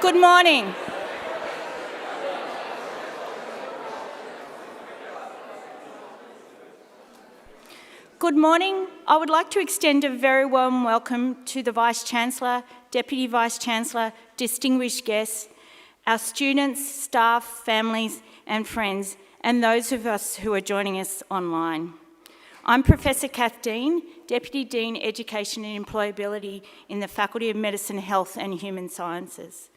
Good morning. Good morning. I would like to extend a very warm welcome to the Vice-Chancellor, Deputy Vice-Chancellor, distinguished guests, our students, staff, families and friends, and those of us who are joining us online. I'm Professor Kath Dean, Deputy Dean, Education and Employability in the Faculty of Medicine, Health and Human Sciences.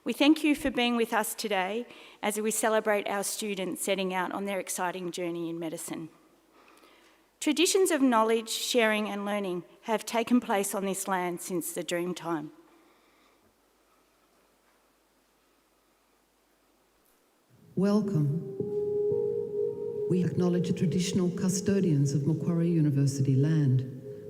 We thank you for being with us today as we celebrate our students setting out on their exciting journey in medicine. Traditions of knowledge, sharing and learning have taken place on this land since the Dreamtime. Welcome. We acknowledge the traditional custodians of Macquarie University land,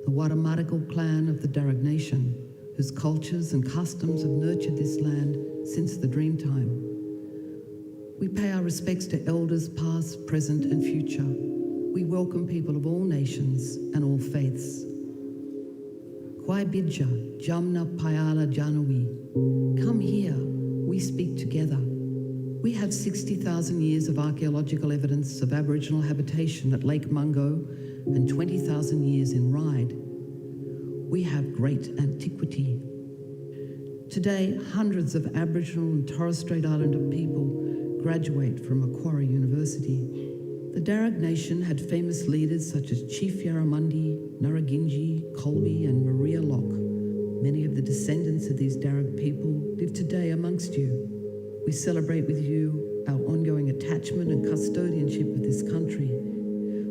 the Wadamariko clan of the Darug Nation, whose cultures and customs have nurtured this land since the Dreamtime. We pay our respects to elders past, present and future. We welcome people of all nations and all faiths. Kwai Bidja, Jamna Payala Janawi. Come here, we speak together. We have 60,000 years of archaeological evidence of Aboriginal habitation at Lake Mungo and 20,000 years in Ryde. We have great antiquity. Today, hundreds of Aboriginal and Torres Strait Islander people graduate from Macquarie University. The Darug Nation had famous leaders such as Chief Yarramundi, Naraginji, Colby and Maria Locke. Many of the descendants of these Darug people live today amongst you. We celebrate with you our ongoing attachment and custodianship of this country.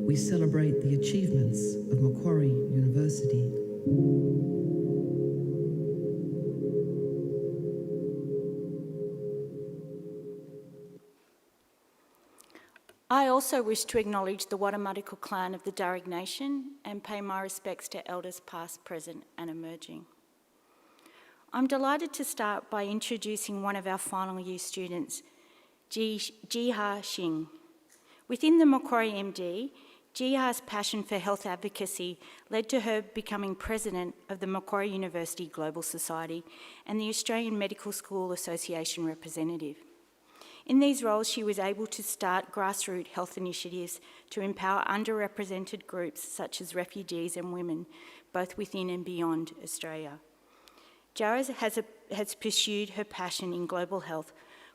We celebrate the achievements of Macquarie University. I also wish to acknowledge the Wadamariko clan of the Darug Nation and pay my respects to elders past, present and emerging. I'm delighted to start by introducing one of our final year students, Jiha Singh. Within the Macquarie MD, Jiha's passion for health advocacy led to her becoming president of the Macquarie University Global Society and the Australian Medical School Association representative. In these roles, she was able to start grassroots health initiatives to empower underrepresented groups such as refugees and women, both within and beyond Australia. Jara has pursued her passion in global health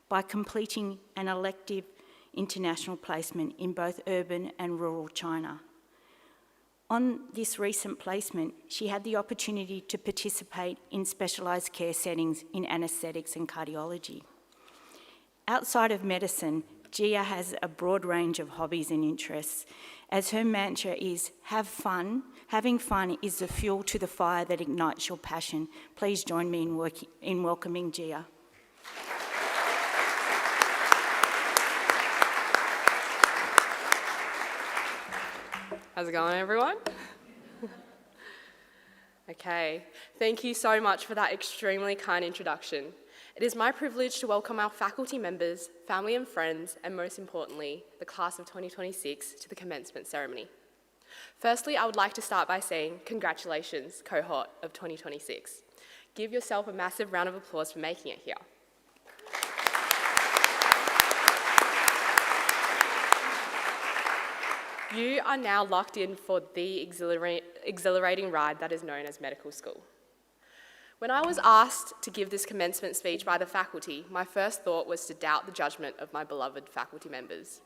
by completing an elective international placement in both urban and rural China. On this recent placement, she had the opportunity to participate in specialised care settings in anaesthetics and cardiology. Outside of medicine, Gia has a broad range of hobbies and interests, as her mantra is, have fun. Having fun is the fuel to the fire that ignites your passion. Please join me in welcoming Gia. How's it going, everyone? Okay, thank you so much for that extremely kind introduction. It is my privilege to welcome our faculty members, family and friends, and most importantly, the class of 2026 to the commencement ceremony. Firstly, I would like to start by saying congratulations, cohort of 2026. Give yourself a massive round of applause for making it here. You are now locked in for the exhilarating ride that is known as medical school. When I was asked to give this commencement speech by the faculty, my first thought was to doubt the judgment of my beloved faculty members.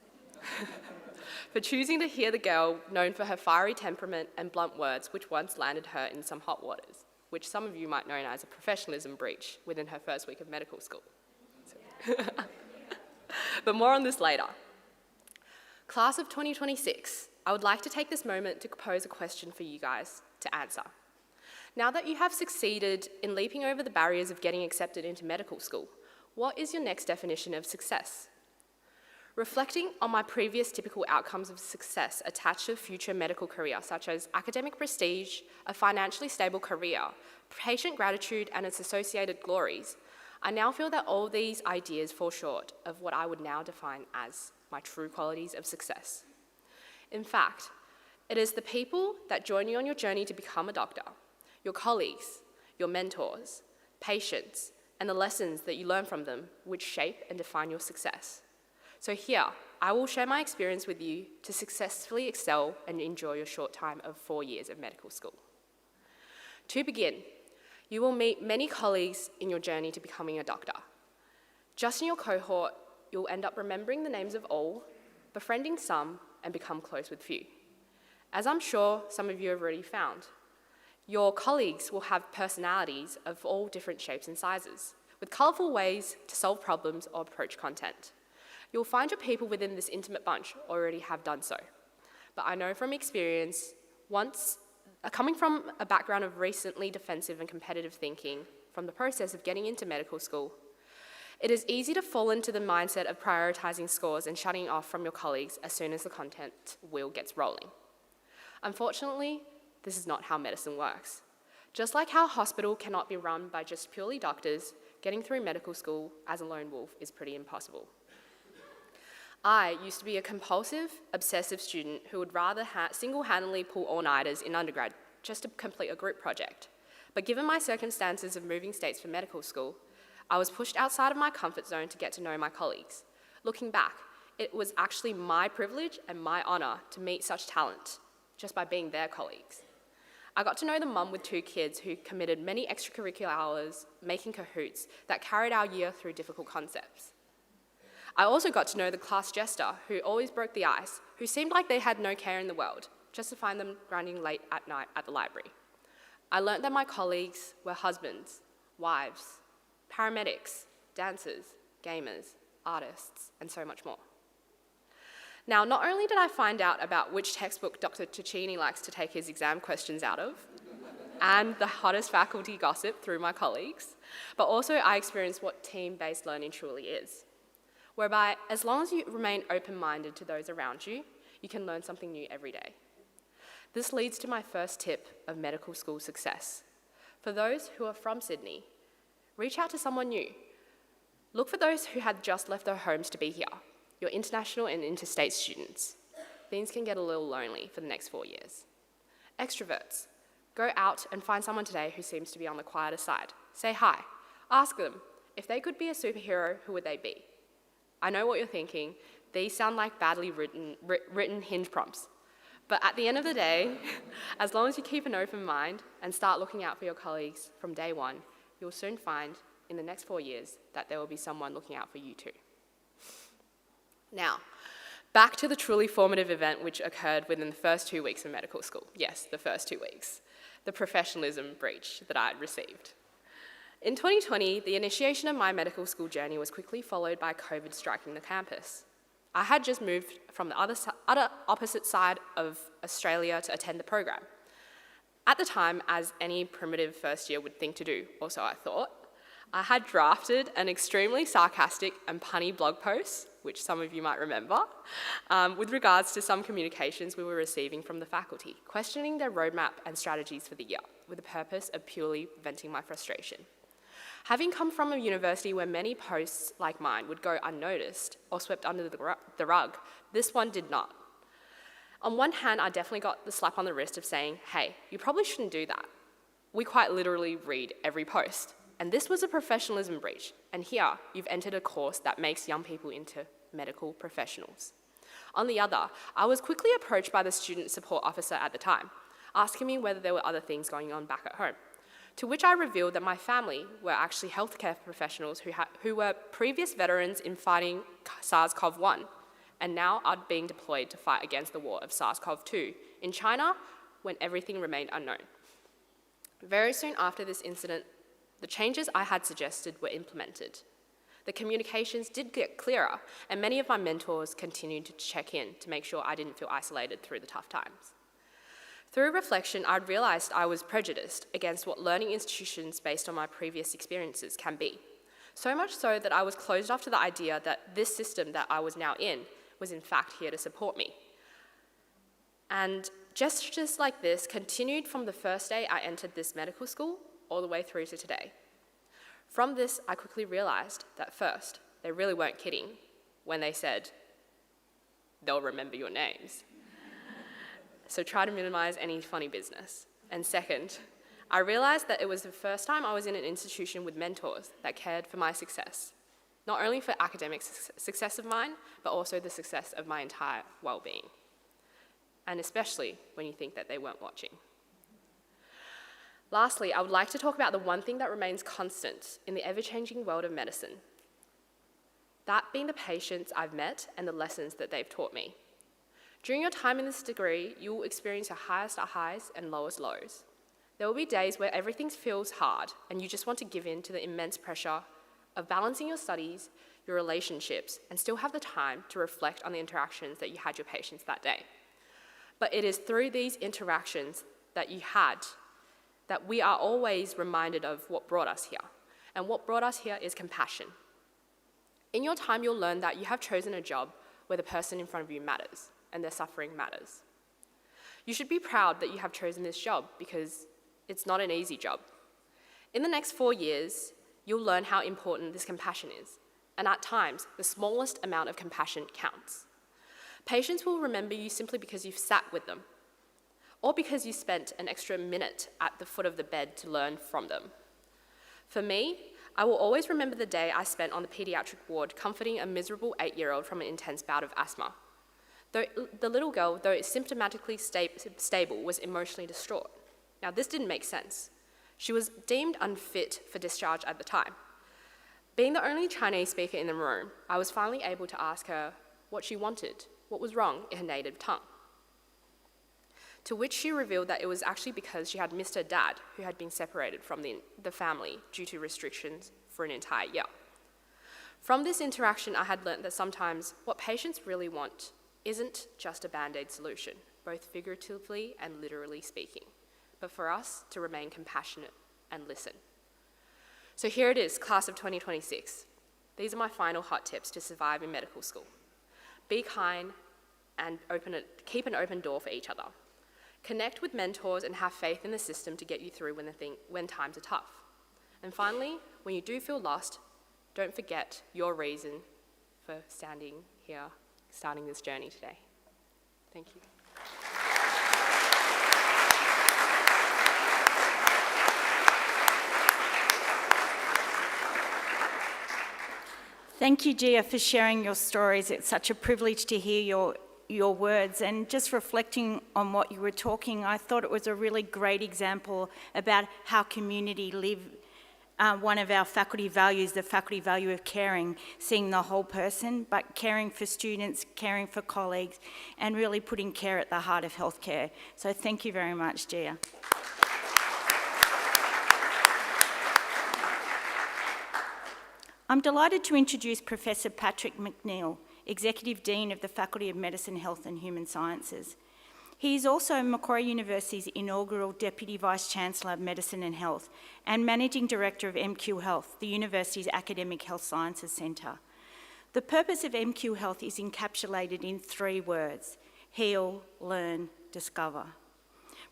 For choosing to hear the girl known for her fiery temperament and blunt words, which once landed her in some hot waters, which some of you might know as a professionalism breach within her first week of medical school. But more on this later. Class of 2026, I would like to take this moment to pose a question for you guys to answer. Now that you have succeeded in leaping over the barriers of getting accepted into medical school, what is your next definition of success? Reflecting on my previous typical outcomes of success attached to a future medical career, such as academic prestige, a financially stable career, patient gratitude and its associated glories, I now feel that all these ideas fall short of what I would now define as my true qualities of success. In fact, it is the people that join you on your journey to become a doctor, your colleagues, your mentors, patients, and the lessons that you learn from them which shape and define your success. So here, I will share my experience with you to successfully excel and enjoy your short time of 4 years of medical school. To begin, you will meet many colleagues in your journey to becoming a doctor. Just in your cohort, you'll end up remembering the names of all, befriending some, and become close with few. As I'm sure some of you have already found, your colleagues will have personalities of all different shapes and sizes, with colourful ways to solve problems or approach content. You'll find your people within this intimate bunch already have done so. But I know from experience, coming from a background of recently defensive and competitive thinking from the process of getting into medical school, it is easy to fall into the mindset of prioritising scores and shutting off from your colleagues as soon as the content wheel gets rolling. Unfortunately, this is not how medicine works. Just like how a hospital cannot be run by just purely doctors, getting through medical school as a lone wolf is pretty impossible. I used to be a compulsive, obsessive student who would rather single-handedly pull all-nighters in undergrad just to complete a group project. But given my circumstances of moving states for medical school, I was pushed outside of my comfort zone to get to know my colleagues. Looking back, it was actually my privilege and my honour to meet such talent just by being their colleagues. I got to know the mum with 2 kids who committed many extracurricular hours making cahoots that carried our year through difficult concepts. I also got to know the class jester who always broke the ice, who seemed like they had no care in the world, just to find them grinding late at night at the library. I learnt that my colleagues were husbands, wives, paramedics, dancers, gamers, artists, and so much more. Now, not only did I find out about which textbook Dr. Ticini likes to take his exam questions out of, and the hottest faculty gossip through my colleagues, but also I experienced what team-based learning truly is, whereby as long as you remain open-minded to those around you, you can learn something new every day. This leads to my first tip of medical school success. For those who are from Sydney, reach out to someone new. Look for those who had just left their homes to be here, your international and interstate students. Things can get a little lonely for the next 4 years. Extroverts, go out and find someone today who seems to be on the quieter side. Say hi. Ask them, if they could be a superhero, who would they be? I know what you're thinking. These sound like badly written hinge prompts. But at the end of the day, as long as you keep an open mind and start looking out for your colleagues from day one, you'll soon find in the next 4 years that there will be someone looking out for you too. Now, back to the truly formative event which occurred within the first 2 weeks of medical school. Yes, the first 2 weeks. The professionalism breach that I had received. In 2020, the initiation of my medical school journey was quickly followed by COVID striking the campus. I had just moved from the other opposite side of Australia to attend the program. At the time, as any primitive first year would think to do, or so I thought, I had drafted an extremely sarcastic and punny blog post, which some of you might remember, with regards to some communications we were receiving from the faculty, questioning their roadmap and strategies for the year, with the purpose of purely venting my frustration. Having come from a university where many posts like mine would go unnoticed or swept under the rug, this one did not. On one hand, I definitely got the slap on the wrist of saying, hey, you probably shouldn't do that. We quite literally read every post. And this was a professionalism breach. And here, you've entered a course that makes young people into medical professionals. On the other, I was quickly approached by the student support officer at the time, asking me whether there were other things going on back at home. To which I revealed that my family were actually healthcare professionals who were previous veterans in fighting SARS-CoV-1, and now are being deployed to fight against the war of SARS-CoV-2 in China when everything remained unknown. Very soon after this incident, the changes I had suggested were implemented. The communications did get clearer, and many of my mentors continued to check in to make sure I didn't feel isolated through the tough times. Through reflection, I'd realised I was prejudiced against what learning institutions based on my previous experiences can be. So much so that I was closed off to the idea that this system that I was now in was in fact here to support me. And gestures like this continued from the first day I entered this medical school all the way through to today. From this, I quickly realised that first, they really weren't kidding when they said, they'll remember your names. So try to minimise any funny business. And second, I realised that it was the first time I was in an institution with mentors that cared for my success, not only for academic success of mine, but also the success of my entire well-being, and especially when you think that they weren't watching. Lastly, I would like to talk about the one thing that remains constant in the ever-changing world of medicine, that being the patients I've met and the lessons that they've taught me. During your time in this degree, you will experience your highest highs and lowest lows. There will be days where everything feels hard and you just want to give in to the immense pressure of balancing your studies, your relationships, and still have the time to reflect on the interactions that you had with your patients that day. But it is through these interactions that you had that we are always reminded of what brought us here. And what brought us here is compassion. In your time, you'll learn that you have chosen a job where the person in front of you matters and their suffering matters. You should be proud that you have chosen this job because it's not an easy job. In the next 4 years, you'll learn how important this compassion is. And at times, the smallest amount of compassion counts. Patients will remember you simply because you've sat with them, or because you spent an extra minute at the foot of the bed to learn from them. For me, I will always remember the day I spent on the paediatric ward comforting a miserable 8-year-old from an intense bout of asthma. The little girl, though symptomatically stable, was emotionally distraught. Now, this didn't make sense. She was deemed unfit for discharge at the time. Being the only Chinese speaker in the room, I was finally able to ask her what she wanted, what was wrong in her native tongue. To which she revealed that it was actually because she had missed her dad, who had been separated from the family due to restrictions for an entire year. From this interaction, I had learnt that sometimes what patients really want isn't just a band-aid solution, both figuratively and literally speaking, but for us to remain compassionate and listen. So here it is, class of 2026. These are my final hot tips to survive in medical school. Be kind and keep an open door for each other. Connect with mentors and have faith in the system to get you through when times are tough. And finally, when you do feel lost, don't forget your reason for standing here, starting this journey today. Thank you. Thank you, Gia, for sharing your stories. It's such a privilege to hear your words. And just reflecting on what you were talking, I thought it was a really great example about how community live. One of our faculty values, the faculty value of caring, seeing the whole person, but caring for students, caring for colleagues, and really putting care at the heart of healthcare. So thank you very much, Gia. I'm delighted to introduce Professor Patrick McNeill, Executive Dean of the Faculty of Medicine, Health and Human Sciences. He is also Macquarie University's inaugural Deputy Vice-Chancellor of Medicine and Health and Managing Director of MQ Health, the university's academic health sciences centre. The purpose of MQ Health is encapsulated in 3 words: heal, learn, discover.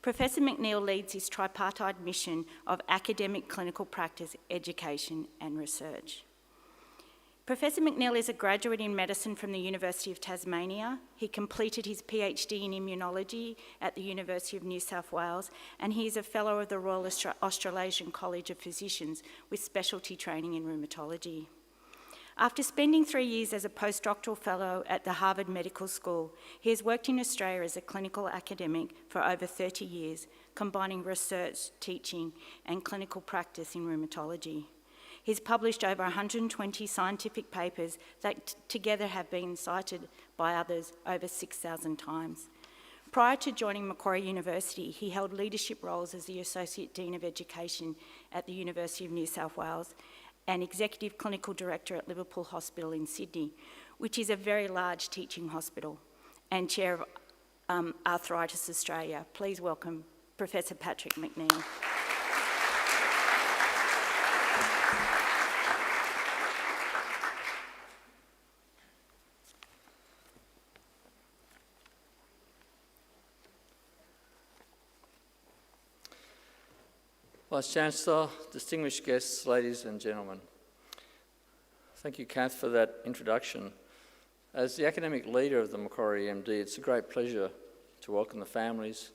Professor McNeill leads his tripartite mission of academic clinical practice, education and research. Professor McNeill is a graduate in medicine from the University of Tasmania. He completed his PhD in immunology at the University of New South Wales, and he is a fellow of the Royal Australasian College of Physicians with specialty training in rheumatology. After spending 3 years as a postdoctoral fellow at the Harvard Medical School, he has worked in Australia as a clinical academic for over 30 years, combining research, teaching, and clinical practice in rheumatology. He's published over 120 scientific papers that together have been cited by others over 6,000 times. Prior to joining Macquarie University, he held leadership roles as the Associate Dean of Education at the University of New South Wales and Executive Clinical Director at Liverpool Hospital in Sydney, which is a very large teaching hospital, and Chair of Arthritis Australia. Please welcome Professor Patrick McNeill. Vice-Chancellor, distinguished guests, ladies and gentlemen. Thank you, Kath, for that introduction. As the academic leader of the Macquarie MD, it's a great pleasure to welcome the families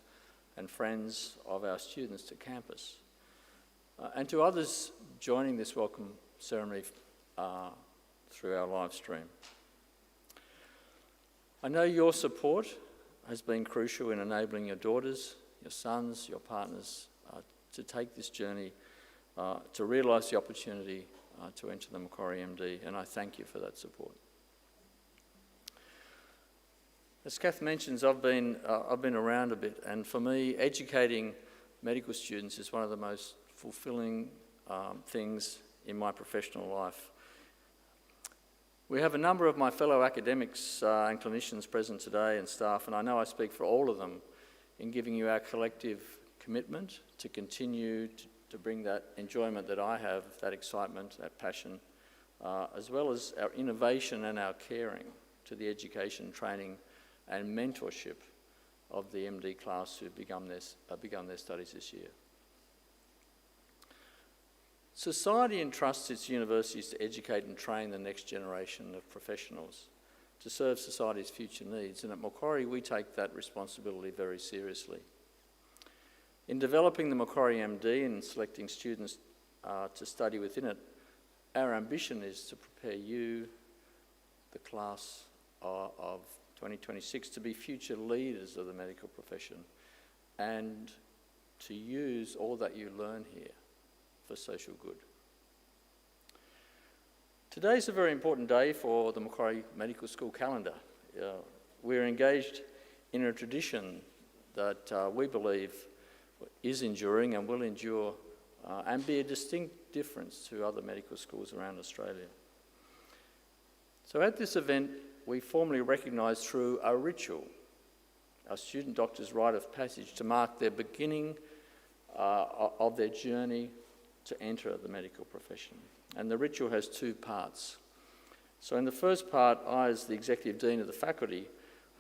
and friends of our students to campus. and to others joining this welcome ceremony through our live stream. I know your support has been crucial in enabling your daughters, your sons, your partners to take this journey, to realise the opportunity to enter the Macquarie MD, and I thank you for that support. As Kath mentions, I've been around a bit, and for me, educating medical students is one of the most fulfilling things in my professional life. We have a number of my fellow academics and clinicians present today and staff, and I know I speak for all of them in giving you our collective commitment to continue to bring that enjoyment that I have, that excitement, that passion, as well as our innovation and our caring to the education, training and mentorship of the MD class who've begun their studies this year. Society entrusts its universities to educate and train the next generation of professionals to serve society's future needs, and at Macquarie we take that responsibility very seriously. In developing the Macquarie MD and selecting students to study within it, our ambition is to prepare you, the class of 2026, to be future leaders of the medical profession and to use all that you learn here for social good. Today is a very important day for the Macquarie Medical School calendar. We're engaged in a tradition that we believe is enduring and will endure and be a distinct difference to other medical schools around Australia. So at this event, we formally recognise through a ritual our student doctors' rite of passage to mark their beginning of their journey to enter the medical profession. And the ritual has two parts. So in the first part, I, as the Executive Dean of the faculty,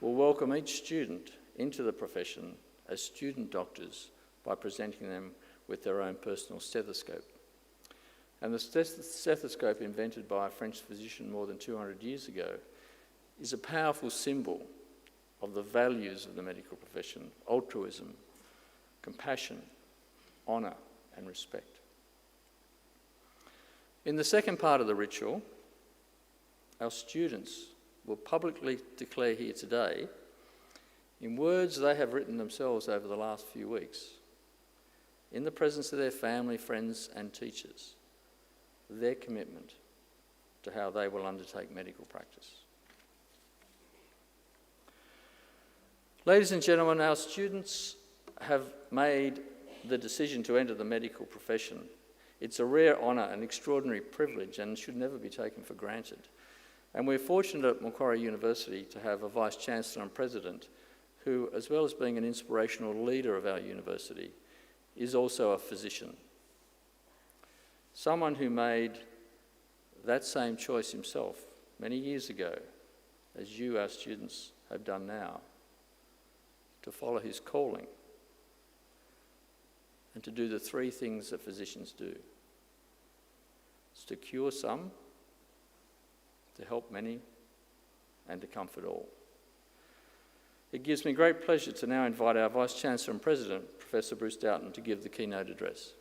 will welcome each student into the profession as student doctors by presenting them with their own personal stethoscope. And the stethoscope, invented by a French physician more than 200 years ago, is a powerful symbol of the values of the medical profession: altruism, compassion, honour and respect. In the second part of the ritual, our students will publicly declare here today, in words they have written themselves over the last few weeks, in the presence of their family, friends and teachers, their commitment to how they will undertake medical practice. Ladies and gentlemen, our students have made the decision to enter the medical profession. It's a rare honour and extraordinary privilege and should never be taken for granted. And we're fortunate at Macquarie University to have a Vice-Chancellor and President who, as well as being an inspirational leader of our university, is also a physician. Someone who made that same choice himself many years ago, as you, our students, have done now, to follow his calling and to do the three things that physicians do. It's to cure some, to help many, and to comfort all. It gives me great pleasure to now invite our Vice-Chancellor and President, Professor Bruce Doughton, to give the keynote address.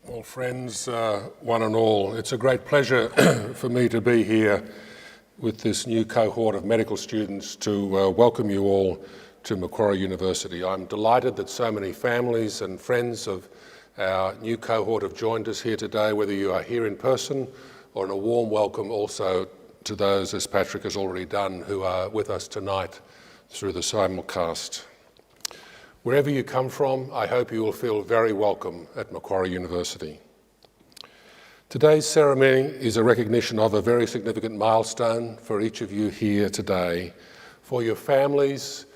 Well, friends, one and all, it's a great pleasure for me to be here with this new cohort of medical students to welcome you all to Macquarie University. I'm delighted that so many families and friends of our new cohort have joined us here today, whether you are here in person or in a warm welcome also to those, as Patrick has already done, who are with us tonight through the simulcast. Wherever you come from, I hope you will feel very welcome at Macquarie University. Today's ceremony is a recognition of a very significant milestone for each of you here today, for your families,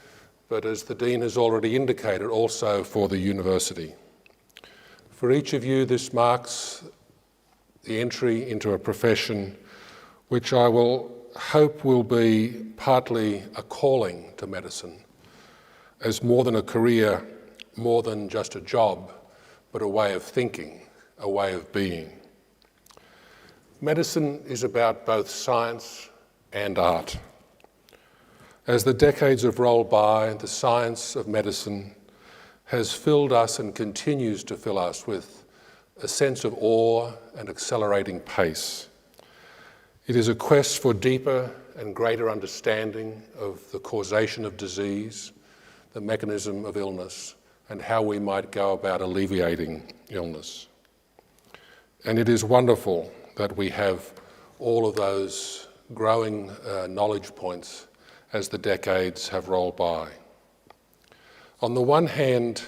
but as the Dean has already indicated, also for the university. For each of you, this marks the entry into a profession which I will hope will be partly a calling to medicine, as more than a career, more than just a job, but a way of thinking, a way of being. Medicine is about both science and art. As the decades have rolled by, the science of medicine has filled us and continues to fill us with a sense of awe and accelerating pace. It is a quest for deeper and greater understanding of the causation of disease, the mechanism of illness, and how we might go about alleviating illness. And it is wonderful that we have all of those growing knowledge points as the decades have rolled by. On the one hand,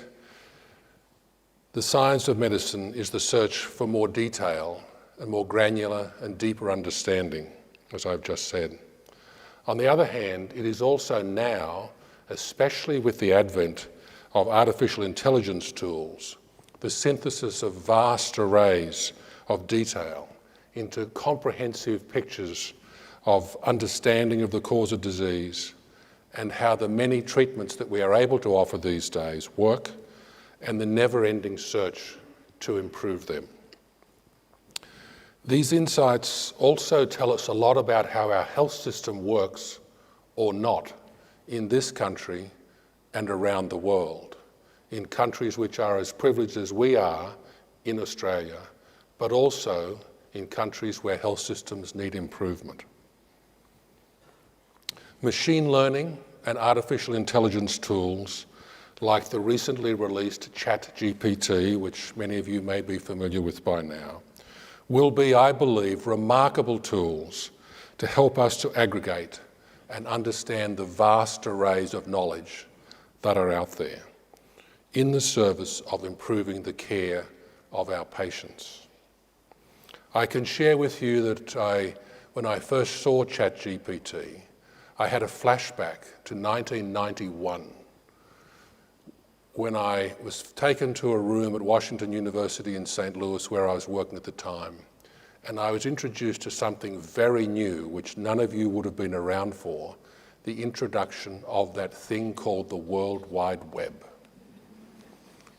the science of medicine is the search for more detail and more granular and deeper understanding, as I've just said. On the other hand, it is also now, especially with the advent of artificial intelligence tools, the synthesis of vast arrays of detail into comprehensive pictures of understanding of the cause of disease and how the many treatments that we are able to offer these days work, and the never-ending search to improve them. These insights also tell us a lot about how our health system works or not in this country and around the world, in countries which are as privileged as we are in Australia, but also in countries where health systems need improvement. Machine learning and artificial intelligence tools like the recently released ChatGPT, which many of you may be familiar with by now, will be, I believe, remarkable tools to help us to aggregate and understand the vast arrays of knowledge that are out there in the service of improving the care of our patients. I can share with you that when I first saw ChatGPT, I had a flashback to 1991 when I was taken to a room at Washington University in St. Louis where I was working at the time, and I was introduced to something very new which none of you would have been around for, the introduction of that thing called the World Wide Web.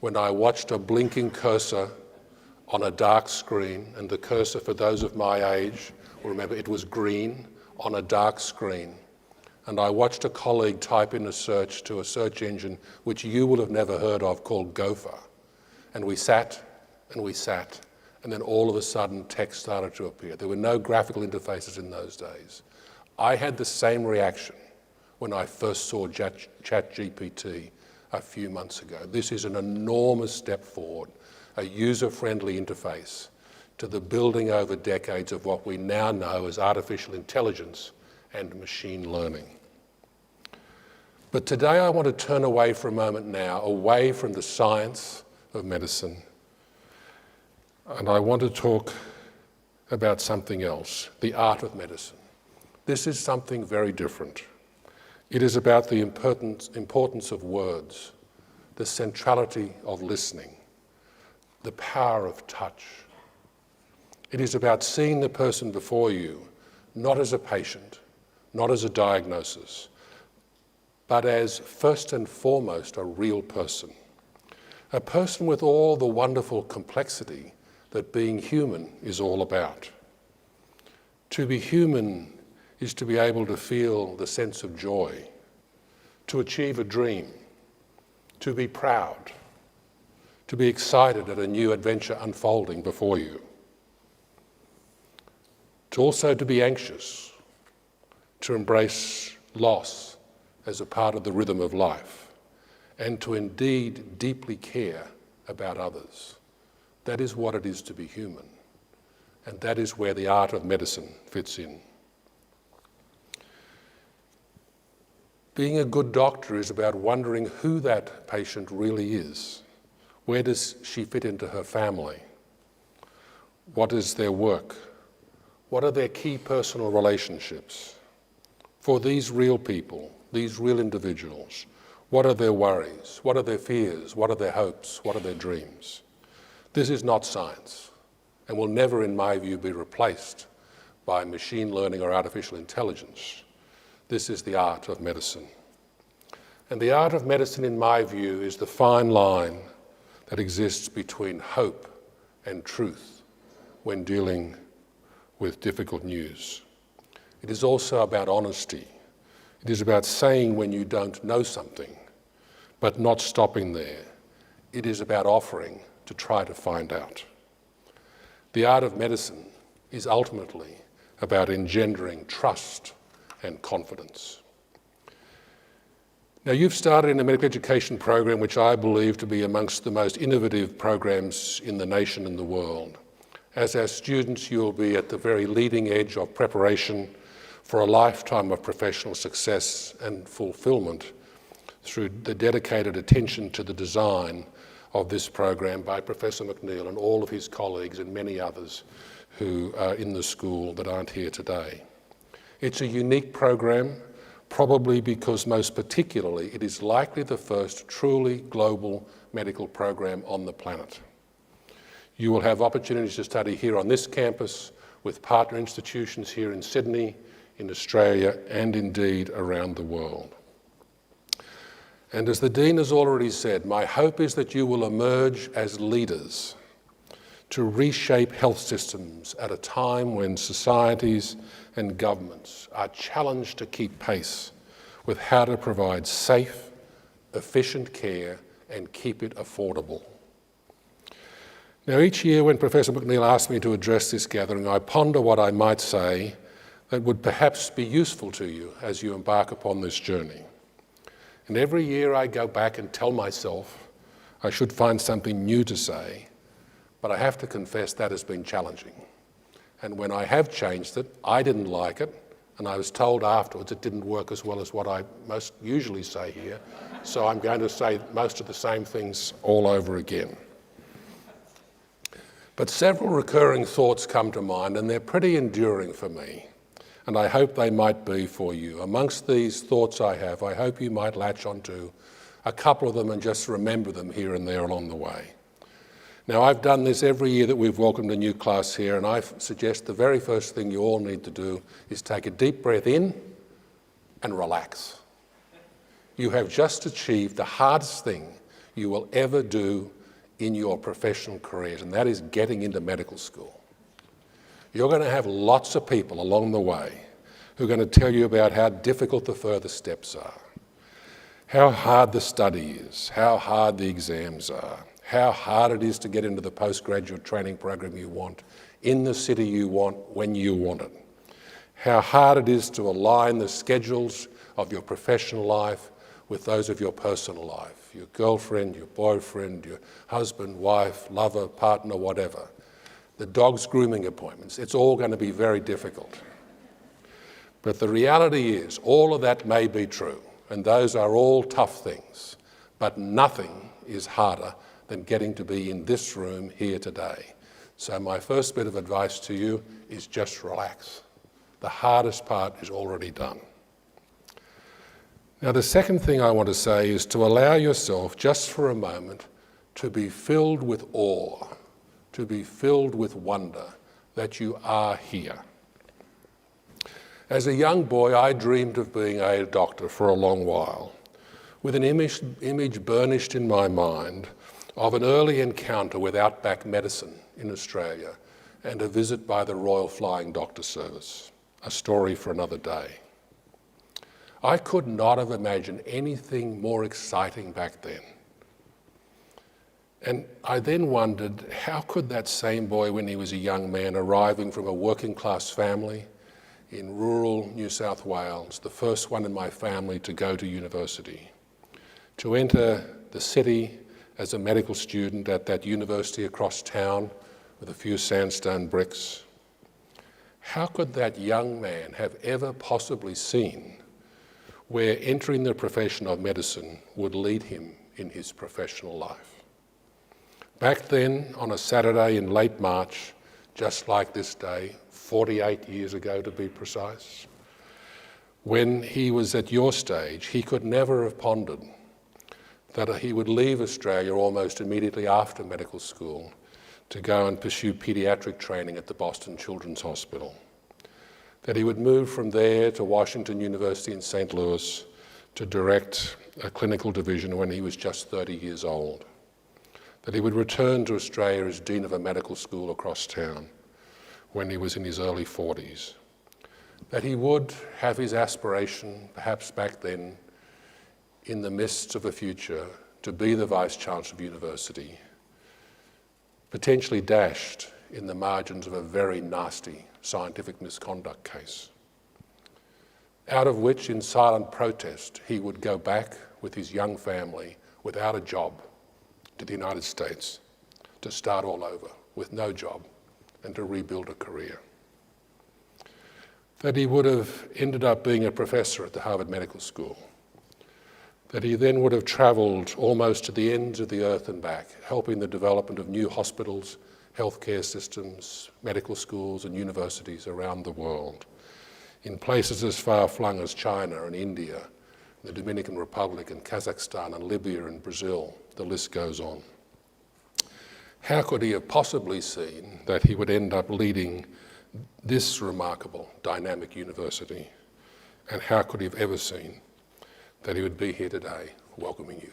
When I watched a blinking cursor on a dark screen, and the cursor, for those of my age, will remember it was green on a dark screen, and I watched a colleague type in a search to a search engine which you will have never heard of called Gopher. And we sat, and then all of a sudden text started to appear. There were no graphical interfaces in those days. I had the same reaction when I first saw ChatGPT a few months ago. This is an enormous step forward, a user-friendly interface to the building over decades of what we now know as artificial intelligence and machine learning. But today I want to turn away for a moment now, away from the science of medicine, and I want to talk about something else, the art of medicine. This is something very different. It is about the importance of words, the centrality of listening, the power of touch. It is about seeing the person before you, not as a patient, not as a diagnosis, but as first and foremost a real person. A person with all the wonderful complexity that being human is all about. To be human is to be able to feel the sense of joy, to achieve a dream, to be proud, to be excited at a new adventure unfolding before you, to also to be anxious, to embrace loss as a part of the rhythm of life, and to indeed deeply care about others. That is what it is to be human, and that is where the art of medicine fits in. Being a good doctor is about wondering who that patient really is. Where does she fit into her family? What is their work? What are their key personal relationships? For these real people, these real individuals, what are their worries? What are their fears? What are their hopes? What are their dreams? This is not science, and will never, in my view, be replaced by machine learning or artificial intelligence. This is the art of medicine. And the art of medicine, in my view, is the fine line that exists between hope and truth when dealing with difficult news. It is also about honesty. It is about saying when you don't know something, but not stopping there. It is about offering to try to find out. The art of medicine is ultimately about engendering trust and confidence. Now, you've started in a medical education program which I believe to be amongst the most innovative programs in the nation and the world. As our students, you'll be at the very leading edge of preparation for a lifetime of professional success and fulfilment through the dedicated attention to the design of this program by Professor McNeil and all of his colleagues and many others who are in the school that aren't here today. It's a unique program, probably because most particularly it is likely the first truly global medical program on the planet. You will have opportunities to study here on this campus with partner institutions here in Sydney, in Australia, and indeed around the world. And as the Dean has already said, my hope is that you will emerge as leaders to reshape health systems at a time when societies and governments are challenged to keep pace with how to provide safe, efficient care and keep it affordable. Now, each year when Professor McNeil asks me to address this gathering, I ponder what I might say that would perhaps be useful to you as you embark upon this journey. And every year I go back and tell myself I should find something new to say, but I have to confess that has been challenging. And when I have changed it, I didn't like it, and I was told afterwards it didn't work as well as what I most usually say here, so I'm going to say most of the same things all over again. But several recurring thoughts come to mind, and they're pretty enduring for me, and I hope they might be for you. Amongst these thoughts I have, I hope you might latch onto a couple of them and just remember them here and there along the way. Now, I've done this every year that we've welcomed a new class here, and I suggest the very first thing you all need to do is take a deep breath in and relax. You have just achieved the hardest thing you will ever do in your professional careers, and that is getting into medical school. You're going to have lots of people along the way who are going to tell you about how difficult the further steps are, how hard the study is, how hard the exams are, how hard it is to get into the postgraduate training program you want, in the city you want, when you want it, how hard it is to align the schedules of your professional life with those of your personal life, your girlfriend, your boyfriend, your husband, wife, lover, partner, whatever. The dog's grooming appointments, it's all going to be very difficult. But the reality is, all of that may be true, and those are all tough things, but nothing is harder than getting to be in this room here today. So my first bit of advice to you is just relax. The hardest part is already done. Now, the second thing I want to say is to allow yourself, just for a moment, to be filled with awe, to be filled with wonder that you are here. As a young boy, I dreamed of being a doctor for a long while, with an image burnished in my mind of an early encounter with outback medicine in Australia and a visit by the Royal Flying Doctor Service, a story for another day. I could not have imagined anything more exciting back then. And I then wondered, how could that same boy, when he was a young man, arriving from a working class family in rural New South Wales, the first one in my family to go to university, to enter the city as a medical student at that university across town with a few sandstone bricks, how could that young man have ever possibly seen where entering the profession of medicine would lead him in his professional life? Back then, on a Saturday in late March, just like this day, 48 years ago to be precise, when he was at your stage, he could never have pondered that he would leave Australia almost immediately after medical school to go and pursue paediatric training at the Boston Children's Hospital, that he would move from there to Washington University in St. Louis to direct a clinical division when he was just 30 years old, that he would return to Australia as Dean of a medical school across town, when he was in his early 40s, that he would have his aspiration, perhaps back then, in the mists of a future, to be the Vice-Chancellor of University, potentially dashed in the margins of a very nasty scientific misconduct case, out of which, in silent protest, he would go back with his young family without a job to the United States to start all over with no job and to rebuild a career. That he would have ended up being a professor at the Harvard Medical School, that he then would have travelled almost to the ends of the earth and back, helping the development of new hospitals, healthcare systems, medical schools and universities around the world, in places as far-flung as China and India, the Dominican Republic and Kazakhstan and Libya and Brazil, the list goes on. How could he have possibly seen that he would end up leading this remarkable, dynamic university? And how could he have ever seen that he would be here today welcoming you?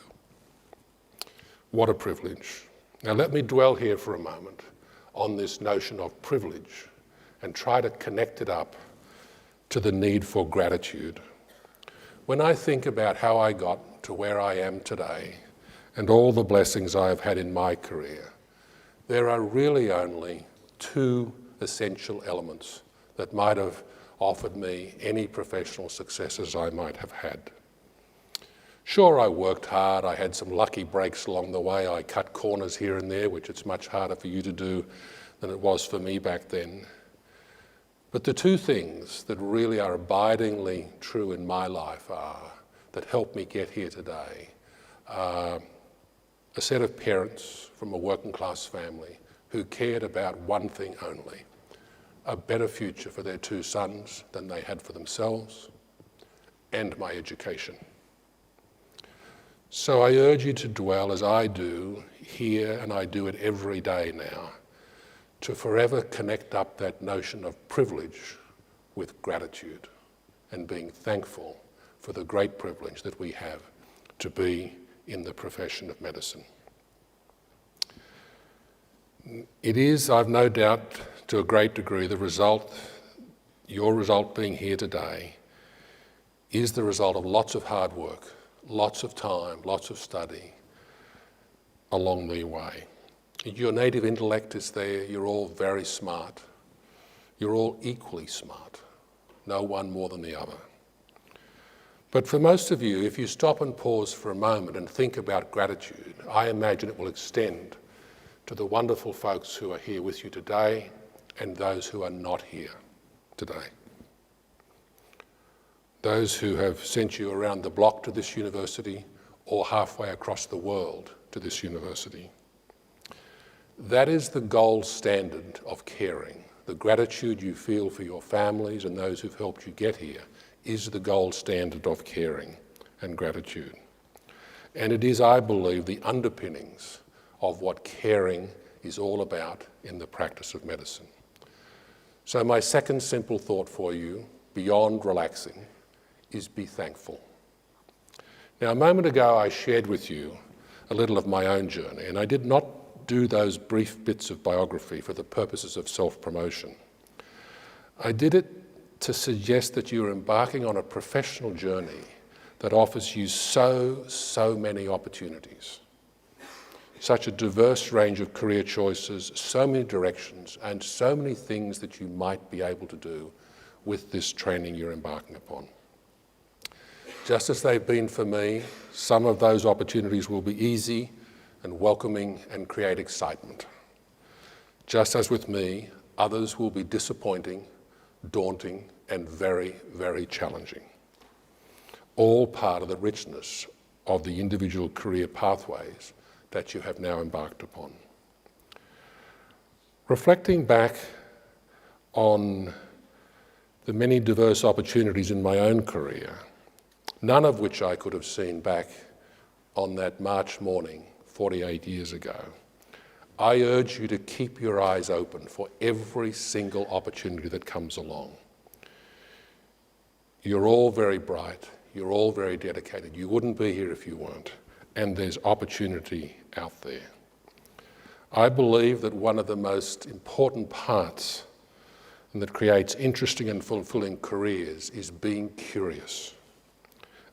What a privilege. Now let me dwell here for a moment on this notion of privilege and try to connect it up to the need for gratitude. When I think about how I got to where I am today and all the blessings I have had in my career, there are really only two essential elements that might have offered me any professional successes I might have had. Sure, I worked hard, I had some lucky breaks along the way, I cut corners here and there, which it's much harder for you to do than it was for me back then. But the two things that really are abidingly true in my life are, that helped me get here today, are a set of parents from a working class family who cared about one thing only, a better future for their two sons than they had for themselves, and my education. So I urge you to dwell, as I do here, and I do it every day now, to forever connect up that notion of privilege with gratitude and being thankful for the great privilege that we have to be in the profession of medicine. It is, I've no doubt, to a great degree, the result, your result being here today, is the result of lots of hard work, lots of time, lots of study along the way. Your native intellect is there, you're all very smart. You're all equally smart, no one more than the other. But for most of you, if you stop and pause for a moment and think about gratitude, I imagine it will extend to the wonderful folks who are here with you today and those who are not here today. Those who have sent you around the block to this university or halfway across the world to this university. That is the gold standard of caring. The gratitude you feel for your families and those who've helped you get here is the gold standard of caring and gratitude. And it is, I believe, the underpinnings of what caring is all about in the practice of medicine. So my second simple thought for you, beyond relaxing, is be thankful. Now, a moment ago I shared with you a little of my own journey, and I did not do those brief bits of biography for the purposes of self-promotion. I did it to suggest that you're embarking on a professional journey that offers you so many opportunities, such a diverse range of career choices, so many directions, and so many things that you might be able to do with this training you're embarking upon. Just as they've been for me, some of those opportunities will be easy and welcoming and create excitement. Just as with me, others will be disappointing, daunting, and very, very challenging. All part of the richness of the individual career pathways that you have now embarked upon. Reflecting back on the many diverse opportunities in my own career, none of which I could have seen back on that March morning 48 years ago, I urge you to keep your eyes open for every single opportunity that comes along. You're all very bright, you're all very dedicated. You wouldn't be here if you weren't, and there's opportunity out there. I believe that one of the most important parts and that creates interesting and fulfilling careers is being curious,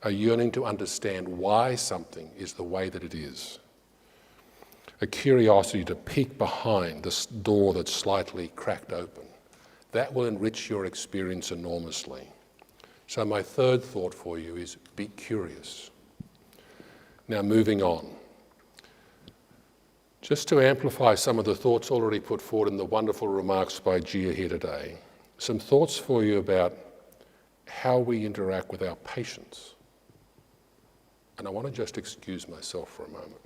a yearning to understand why something is the way that it is, a curiosity to peek behind this door that's slightly cracked open. That will enrich your experience enormously. So my third thought for you is be curious. Now moving on. Just to amplify some of the thoughts already put forward in the wonderful remarks by Gia here today, some thoughts for you about how we interact with our patients. And I want to just excuse myself for a moment.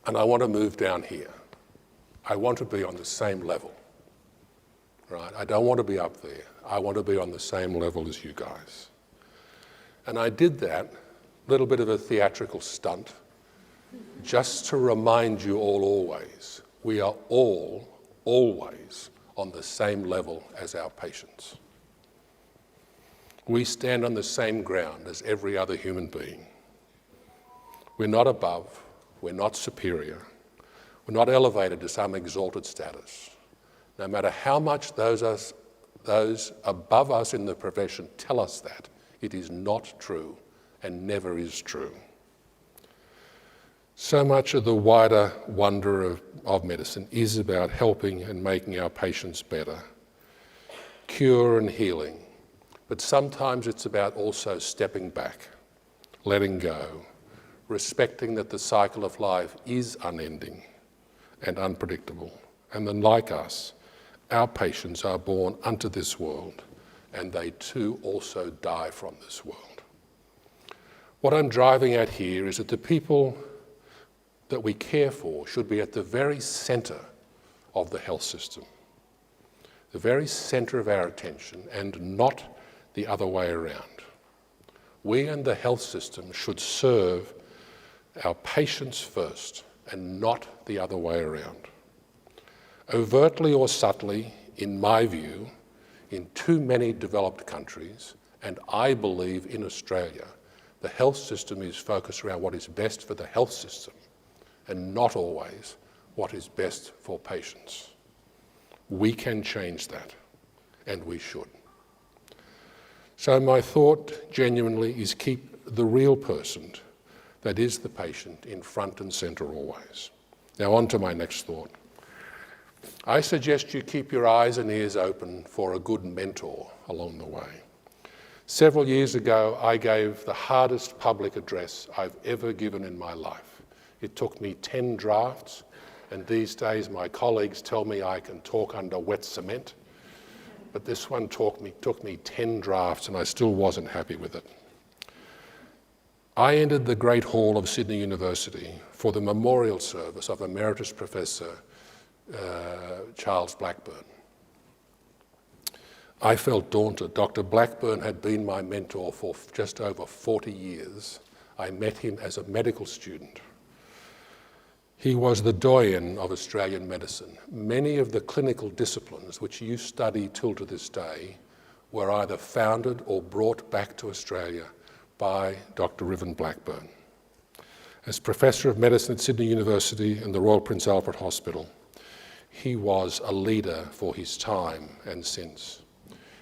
And I want to move down here. I want to be on the same level, right? I don't want to be up there. I want to be on the same level as you guys. And I did that, little bit of a theatrical stunt, just to remind you all always, we are all always on the same level as our patients. We stand on the same ground as every other human being. We're not above, we're not superior, we're not elevated to some exalted status. No matter how much those above us in the profession tell us that, it is not true and never is true. So much of the wider wonder of medicine is about helping and making our patients better, cure and healing. But sometimes it's about also stepping back, letting go, respecting that the cycle of life is unending and unpredictable. And then like us, our patients are born unto this world, and they too also die from this world. What I'm driving at here is that the people that we care for should be at the very centre of the health system, the very centre of our attention, and not the other way around. We and the health system should serve our patients first and not the other way around. Overtly or subtly, in my view, in too many developed countries, and I believe in Australia, the health system is focused around what is best for the health system and not always what is best for patients. We can change that, and we should. So my thought genuinely is keep the real person, that is the patient, in front and centre always. Now on to my next thought. I suggest you keep your eyes and ears open for a good mentor along the way. Several years ago, I gave the hardest public address I've ever given in my life. It took me 10 drafts, and these days my colleagues tell me I can talk under wet cement, but this one took me 10 drafts, and I still wasn't happy with it. I entered the Great Hall of Sydney University for the memorial service of Emeritus Professor Charles Blackburn. I felt daunted. Dr. Blackburn had been my mentor for just over 40 years. I met him as a medical student. He was the doyen of Australian medicine. Many of the clinical disciplines which you study till to this day were either founded or brought back to Australia by Dr. Riven Blackburn. As Professor of Medicine at Sydney University and the Royal Prince Alfred Hospital, he was a leader for his time and since.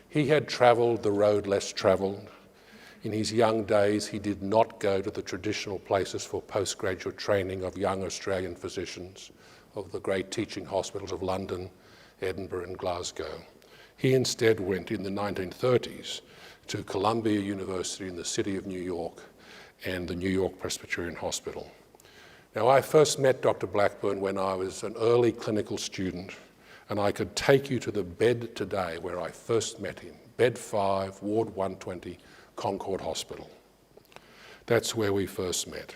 He had travelled the road less travelled. In his young days, he did not go to the traditional places for postgraduate training of young Australian physicians, of the great teaching hospitals of London, Edinburgh and Glasgow. He instead went in the 1930s to Columbia University in the city of New York and the New York Presbyterian Hospital. Now, I first met Dr. Blackburn when I was an early clinical student, and I could take you to the bed today where I first met him, bed 5, Ward 120, Concord Hospital. That's where we first met.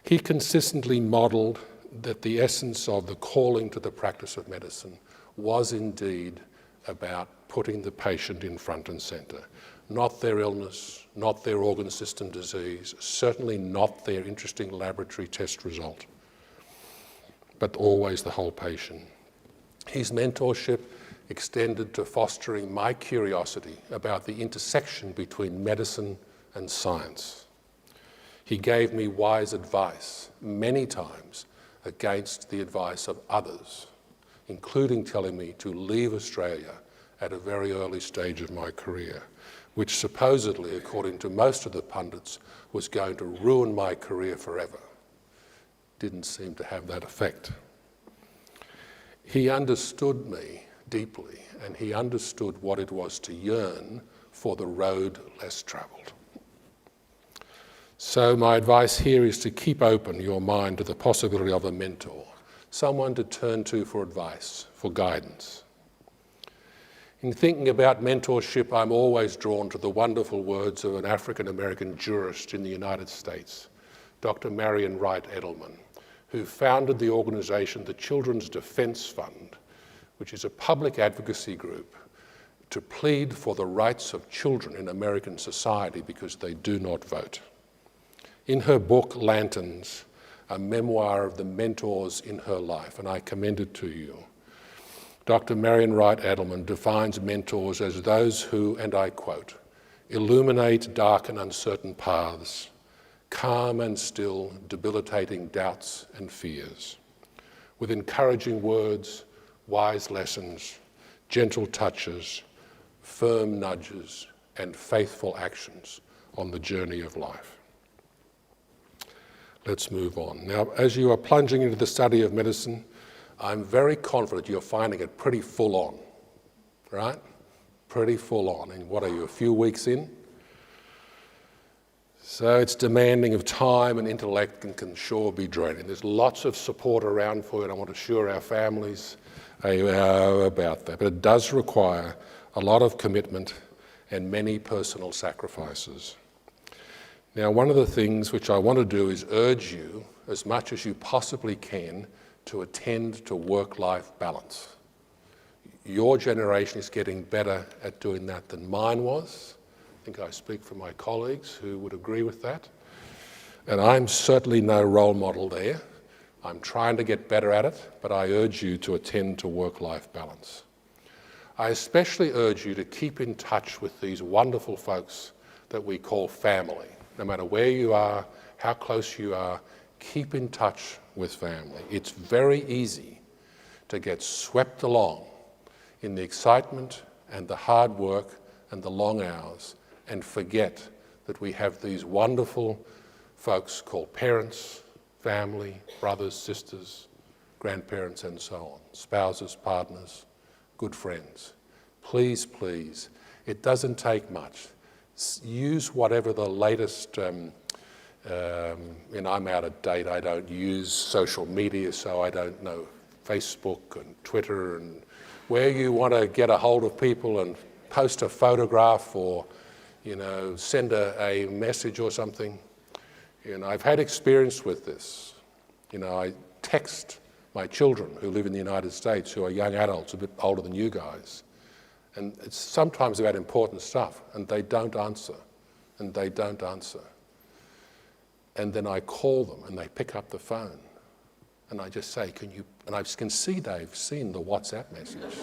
He consistently modelled that the essence of the calling to the practice of medicine was indeed about putting the patient in front and centre, not their illness, not their organ system disease, certainly not their interesting laboratory test result, but always the whole patient. His mentorship extended to fostering my curiosity about the intersection between medicine and science. He gave me wise advice many times against the advice of others, including telling me to leave Australia at a very early stage of my career, which supposedly, according to most of the pundits, was going to ruin my career forever. Didn't seem to have that effect. He understood me deeply, and he understood what it was to yearn for the road less travelled. So my advice here is to keep open your mind to the possibility of a mentor, someone to turn to for advice, for guidance. In thinking about mentorship, I'm always drawn to the wonderful words of an African-American jurist in the United States, Dr. Marion Wright Edelman, who founded the organisation the Children's Defence Fund, which is a public advocacy group to plead for the rights of children in American society because they do not vote. In her book, Lanterns, a memoir of the mentors in her life, and I commend it to you, Dr. Marion Wright Edelman defines mentors as those who, and I quote, illuminate dark and uncertain paths, calm and still debilitating doubts and fears, with encouraging words, wise lessons, gentle touches, firm nudges, and faithful actions on the journey of life. Let's move on. Now, as you are plunging into the study of medicine, I'm very confident you're finding it pretty full on, right? Pretty full on. And what are you, a few weeks in? So it's demanding of time and intellect and can sure be draining. There's lots of support around for you, and I want to assure our families about that. But it does require a lot of commitment and many personal sacrifices. Now, one of the things which I want to do is urge you, as much as you possibly can, to attend to work-life balance. Your generation is getting better at doing that than mine was. I think I speak for my colleagues who would agree with that. And I'm certainly no role model there. I'm trying to get better at it, but I urge you to attend to work-life balance. I especially urge you to keep in touch with these wonderful folks that we call family. No matter where you are, how close you are, keep in touch with family. It's very easy to get swept along in the excitement and the hard work and the long hours and forget that we have these wonderful folks called parents, family, brothers, sisters, grandparents, and so on, spouses, partners, good friends. Please, please, it doesn't take much. Use whatever the latest, I'm out of date, I don't use social media, so I don't know Facebook and Twitter, and where you want to get a hold of people and post a photograph or, send a message or something. I've had experience with this. I text my children who live in the United States, who are young adults, a bit older than you guys, and it's sometimes about important stuff, and they don't answer, and they don't answer. And then I call them, and they pick up the phone, and I just say, and I can see they've seen the WhatsApp message.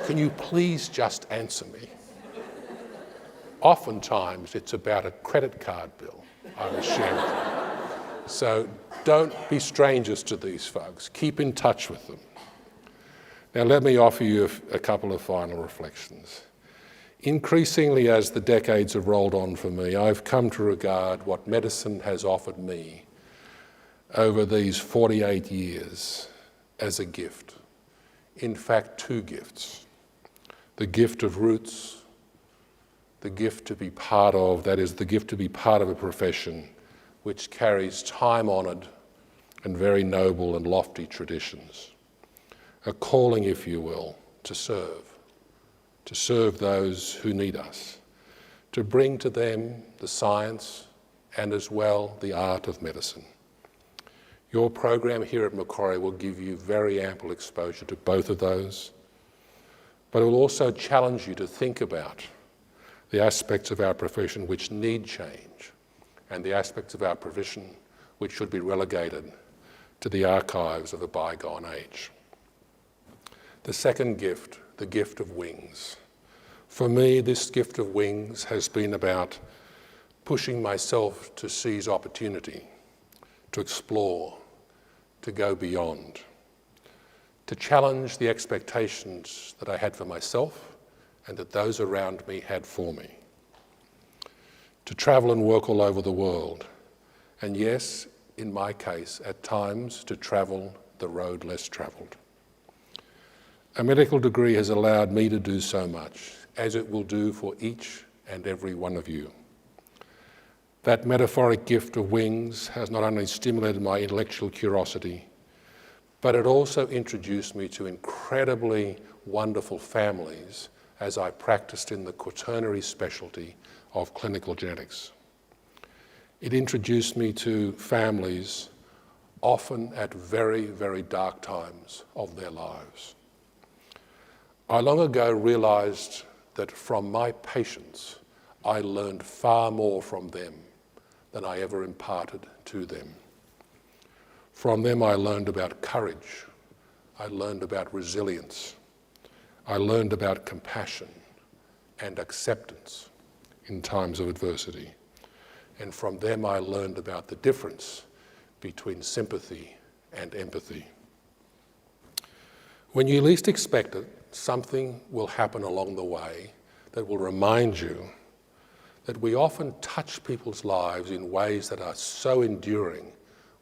Can you please just answer me? Oftentimes, it's about a credit card bill I was sharing. So don't be strangers to these folks. Keep in touch with them. Now, let me offer you a couple of final reflections. Increasingly, as the decades have rolled on for me, I've come to regard what medicine has offered me over these 48 years as a gift. In fact, two gifts. The gift of roots, the gift to be part of, that is, the gift to be part of a profession which carries time-honoured and very noble and lofty traditions. A calling, if you will, to serve those who need us, to bring to them the science and as well the art of medicine. Your program here at Macquarie will give you very ample exposure to both of those, but it will also challenge you to think about the aspects of our profession which need change and the aspects of our profession which should be relegated to the archives of a bygone age. The second gift, the gift of wings. For me, this gift of wings has been about pushing myself to seize opportunity, to explore, to go beyond, to challenge the expectations that I had for myself and that those around me had for me, to travel and work all over the world, and yes, in my case, at times to travel the road less travelled. A medical degree has allowed me to do so much, as it will do for each and every one of you. That metaphoric gift of wings has not only stimulated my intellectual curiosity, but it also introduced me to incredibly wonderful families as I practiced in the quaternary specialty of clinical genetics. It introduced me to families often at very, very dark times of their lives. I long ago realised that from my patients, I learned far more from them than I ever imparted to them. From them I learned about courage, I learned about resilience, I learned about compassion and acceptance in times of adversity. And from them I learned about the difference between sympathy and empathy. When you least expect it, something will happen along the way that will remind you that we often touch people's lives in ways that are so enduring,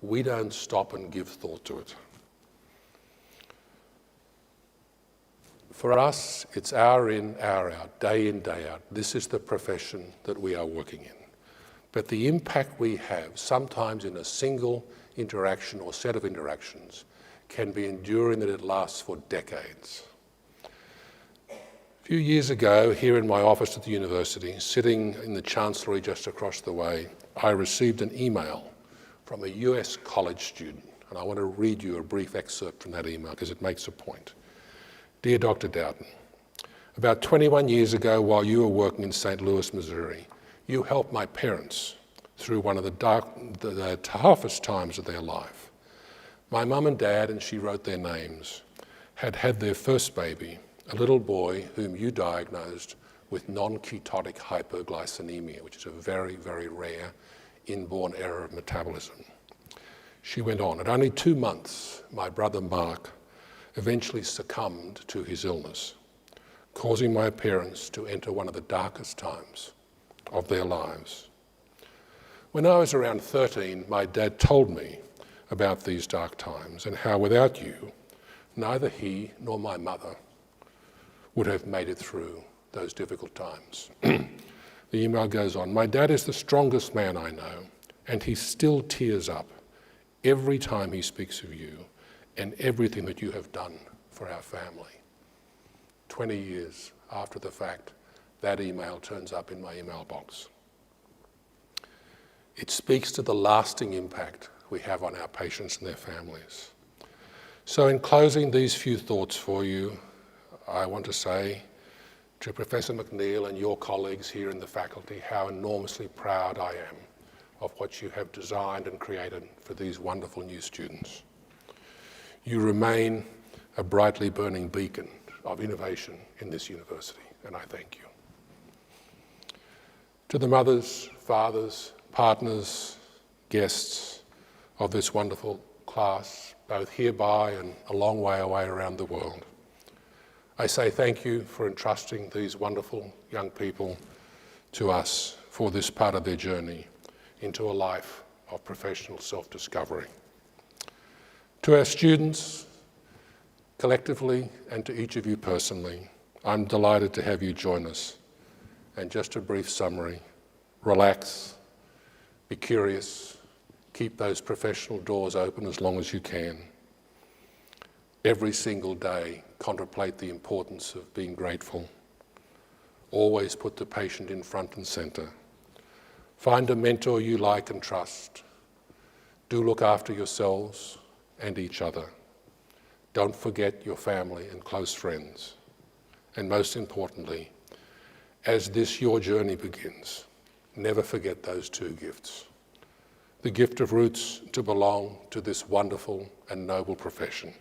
we don't stop and give thought to it. For us, it's hour in, hour out, day in, day out. This is the profession that we are working in. But the impact we have, sometimes in a single interaction or set of interactions, can be enduring that it lasts for decades. A few years ago, here in my office at the university, sitting in the Chancellery just across the way, I received an email from a US college student, and I want to read you a brief excerpt from that email because it makes a point. Dear Dr. Dowden, about 21 years ago, while you were working in St. Louis, Missouri, you helped my parents through one of the toughest times of their life. My mum and dad, and she wrote their names, had had their first baby, a little boy whom you diagnosed with non-ketotic hyperglycemia, which is a very, very rare inborn error of metabolism. She went on. At only 2 months, my brother Mark eventually succumbed to his illness, causing my parents to enter one of the darkest times of their lives. When I was around 13, my dad told me about these dark times and how without you, neither he nor my mother would have made it through those difficult times. The email goes on, my dad is the strongest man I know, and he still tears up every time he speaks of you and everything that you have done for our family. 20 years after the fact, that email turns up in my email box. It speaks to the lasting impact we have on our patients and their families. So in closing these few thoughts for you, I want to say to Professor McNeil and your colleagues here in the faculty how enormously proud I am of what you have designed and created for these wonderful new students. You remain a brightly burning beacon of innovation in this university, and I thank you. To the mothers, fathers, partners, guests of this wonderful class, both hereby and a long way away around the world, I say thank you for entrusting these wonderful young people to us for this part of their journey into a life of professional self-discovery. To our students, collectively, and to each of you personally, I'm delighted to have you join us. And just a brief summary, relax, be curious, keep those professional doors open as long as you can. Every single day, contemplate the importance of being grateful. Always put the patient in front and centre. Find a mentor you like and trust. Do look after yourselves and each other. Don't forget your family and close friends. And most importantly, as this your journey begins, never forget those two gifts. The gift of roots to belong to this wonderful and noble profession,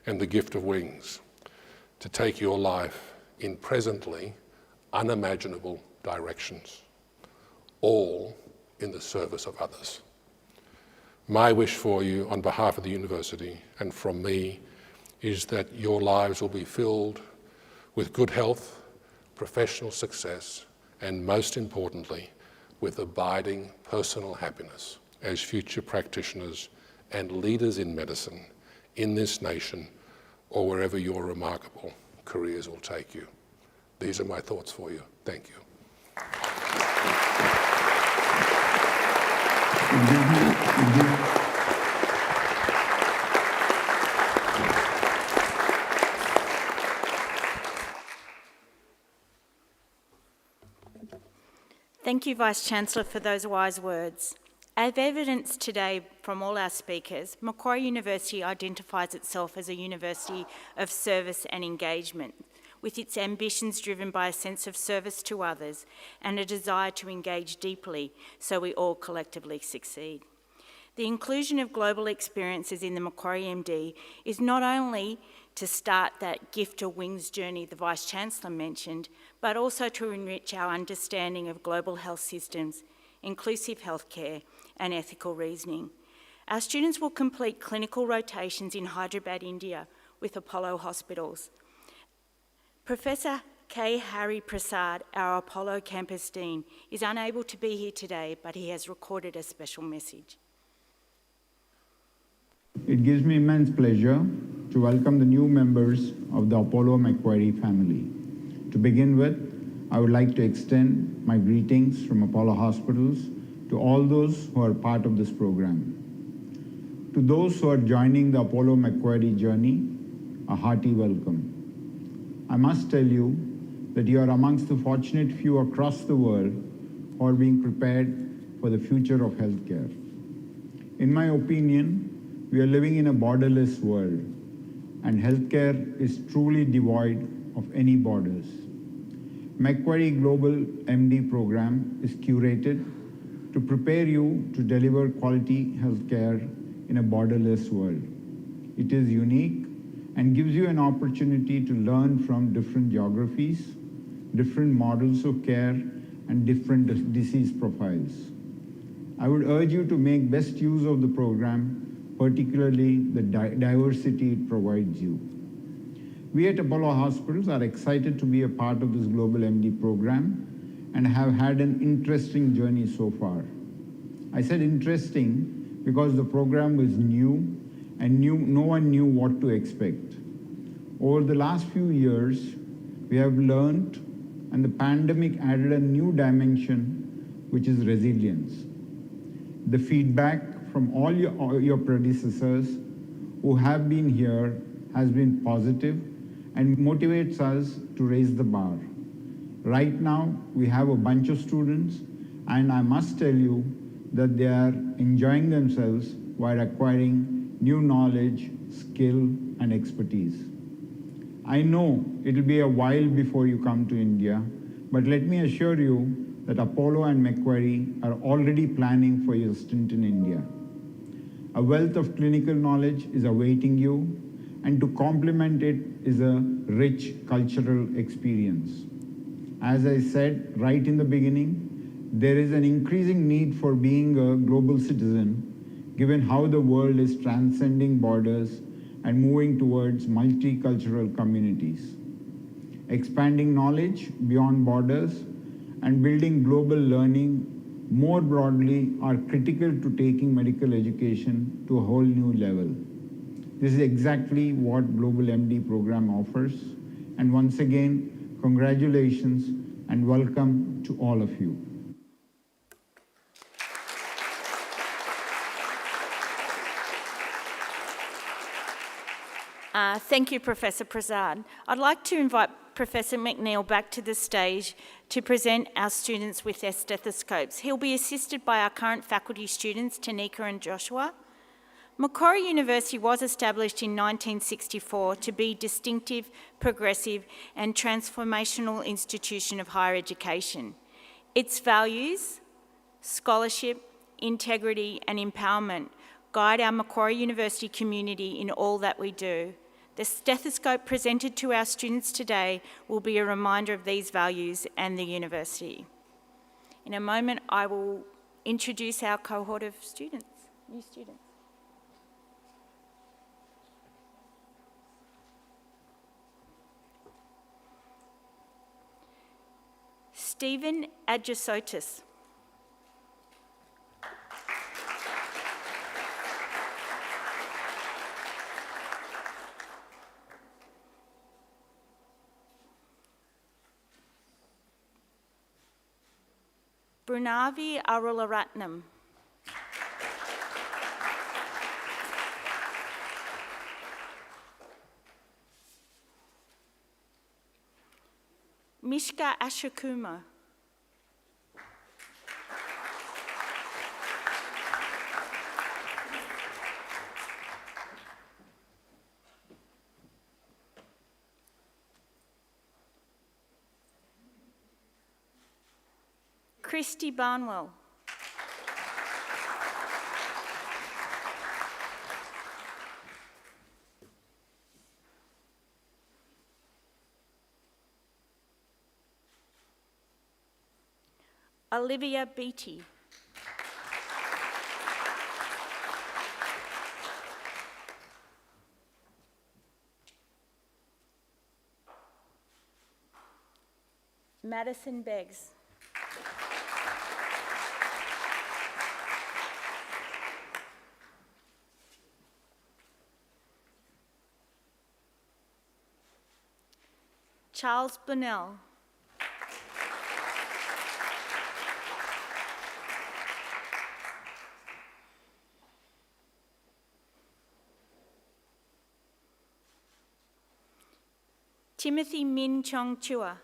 and the gift of wings to take your life in presently unimaginable directions, all in the service of others. My wish for you on behalf of the university and from me is that your lives will be filled with good health, professional success, and most importantly, with abiding personal happiness as future practitioners and leaders in medicine in this nation or wherever your remarkable careers will take you. These are my thoughts for you. Thank you. Thank you, Vice-Chancellor, for those wise words. As evidenced today from all our speakers, Macquarie University identifies itself as a university of service and engagement, with its ambitions driven by a sense of service to others and a desire to engage deeply so we all collectively succeed. The inclusion of global experiences in the Macquarie MD is not only to start that gift of wings journey the Vice-Chancellor mentioned, but also to enrich our understanding of global health systems, inclusive healthcare, and ethical reasoning. Our students will complete clinical rotations in Hyderabad, India, with Apollo hospitals. Professor K. Hari Prasad, our Apollo campus dean, is unable to be here today, but he has recorded a special message. It gives me immense pleasure to welcome the new members of the Apollo Macquarie family. To begin with, I would like to extend my greetings from Apollo Hospitals to all those who are part of this program. To those who are joining the Apollo Macquarie journey, a hearty welcome. I must tell you that you are amongst the fortunate few across the world who are being prepared for the future of healthcare. In my opinion, we are living in a borderless world, and healthcare is truly devoid of any borders. Macquarie Global MD program is curated to prepare you to deliver quality healthcare in a borderless world. It is unique and gives you an opportunity to learn from different geographies, different models of care, and different disease profiles. I would urge you to make best use of the program, particularly the diversity it provides you. We at Apollo Hospitals are excited to be a part of this Global MD program and have had an interesting journey so far. I said interesting because the program was new and no one knew what to expect. Over the last few years, we have learned, and the pandemic added a new dimension, which is resilience. The feedback from all your predecessors who have been here has been positive and motivates us to raise the bar. Right now, we have a bunch of students, and I must tell you that they are enjoying themselves while acquiring new knowledge, skill, and expertise. I know it'll be a while before you come to India, but let me assure you that Apollo and Macquarie are already planning for your stint in India. A wealth of clinical knowledge is awaiting you, and to complement it is a rich cultural experience. As I said right in the beginning, there is an increasing need for being a global citizen, given how the world is transcending borders and moving towards multicultural communities. Expanding knowledge beyond borders and building global learning more broadly are critical to taking medical education to a whole new level. This is exactly what Global MD program offers. And once again, congratulations and welcome to all of you. Thank you, Professor Prasad. I'd like to invite Professor McNeil back to the stage to present our students with their stethoscopes. He'll be assisted by our current faculty students, Tanika and Joshua. Macquarie University was established in 1964 to be a distinctive, progressive and transformational institution of higher education. Its values, scholarship, integrity and empowerment guide our Macquarie University community in all that we do. The stethoscope presented to our students today will be a reminder of these values and the university. In a moment, I will introduce our cohort of students. New students. Stephen Adjasotis. Brunavi Arularatnam. Mishka Ashakuma. Christy Barnwell. Olivia Beattie. Madison Beggs. Charles Bonnell. Timothy Min Chong Chua.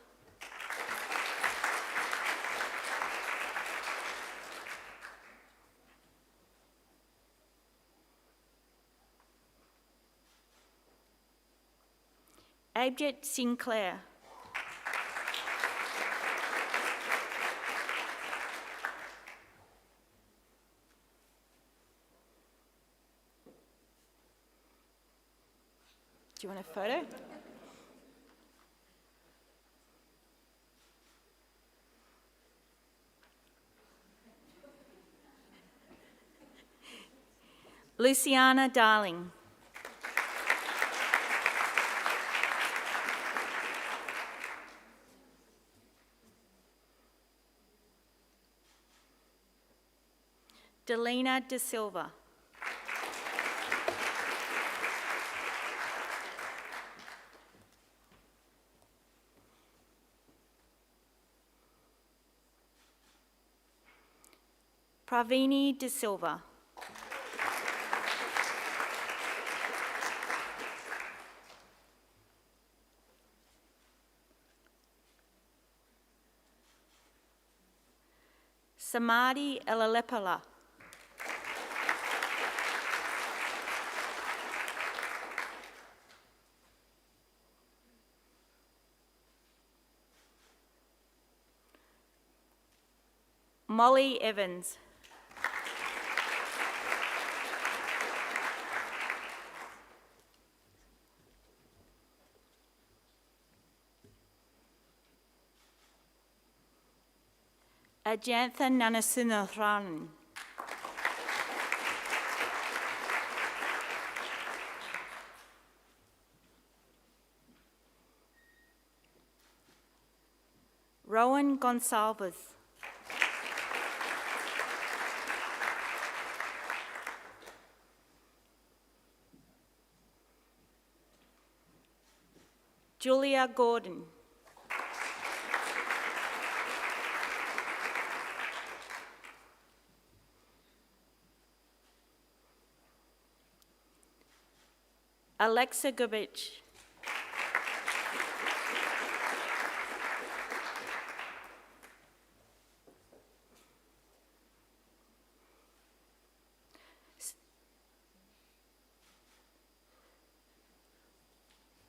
Abjit Sinclair. Do you want a photo? Luciana Darling. Delina De Silva. Pravini De Silva. Samadhi Elalepala. Molly Evans. Ajantha Nanasunathan. Rowan Gonsalves. Julia Gordon. Alexa Gubich.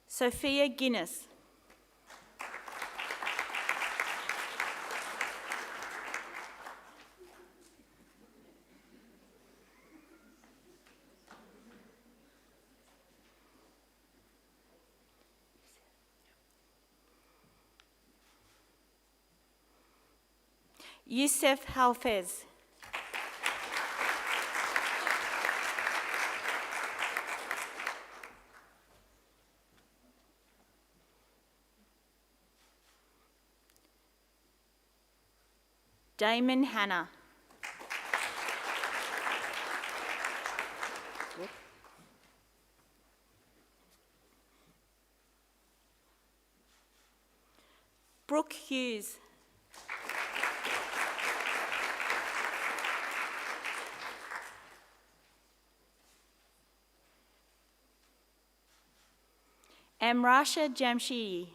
Sophia Guinness. Youssef Halfez. Damon Hanna. Brooke Hughes. Amrasha Jamshidi.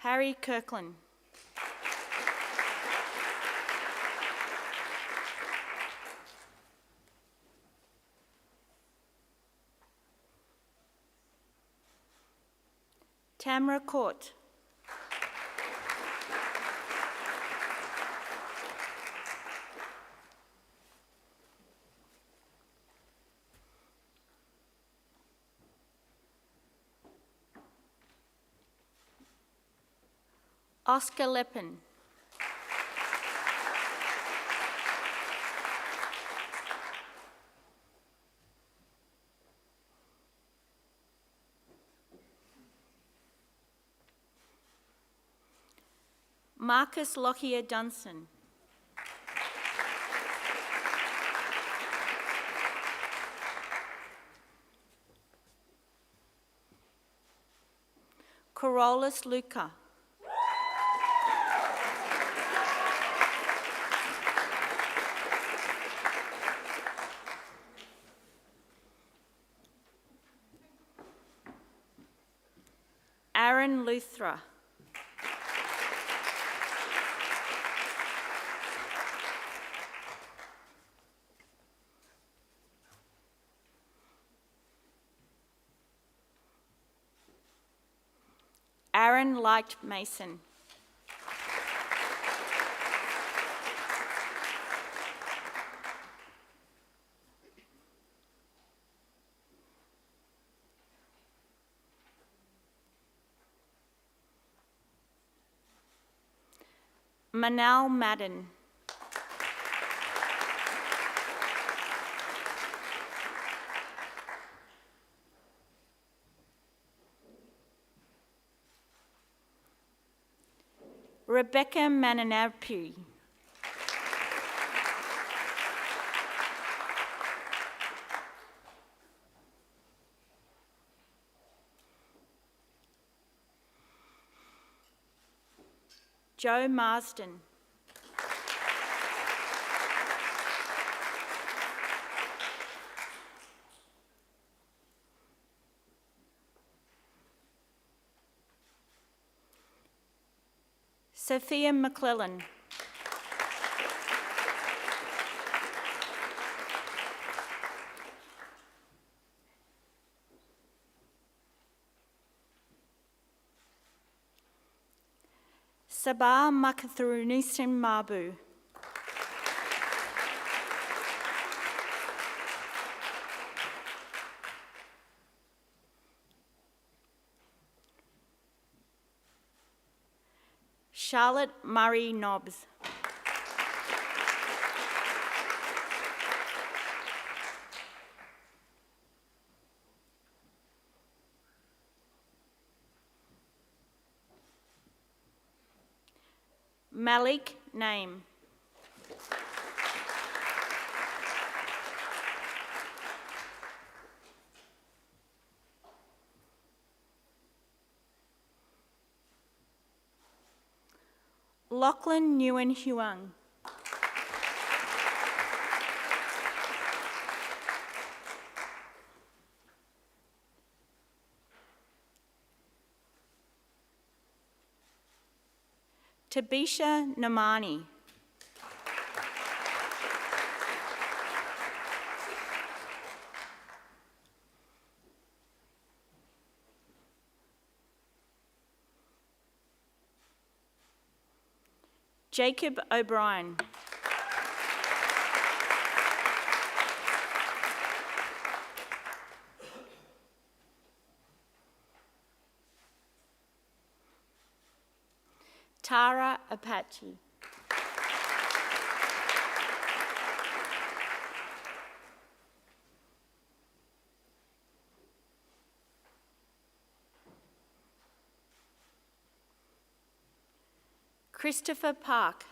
Harry Kirkland. Tamara Court. Oscar Leppin. Marcus Lockyer Dunstan. Corollas Luca. Aaron Luthra. Aaron Light Mason. Manal Madden. Rebecca Mananapu. Joe Marsden. Sophia McClellan. Sabah Makathurunistan Mabu. Charlotte Murray Nobbs. Malik Naim. Lachlan Nguyen Huang. Tabisha Namani. Jacob O'Brien. Tara Apache. Christopher Park.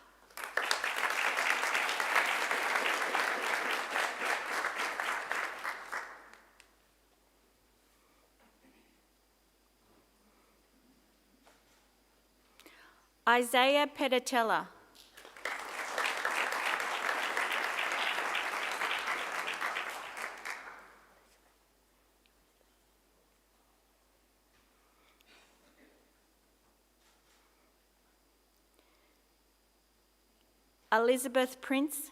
Isaiah Peditella. Elizabeth Prince.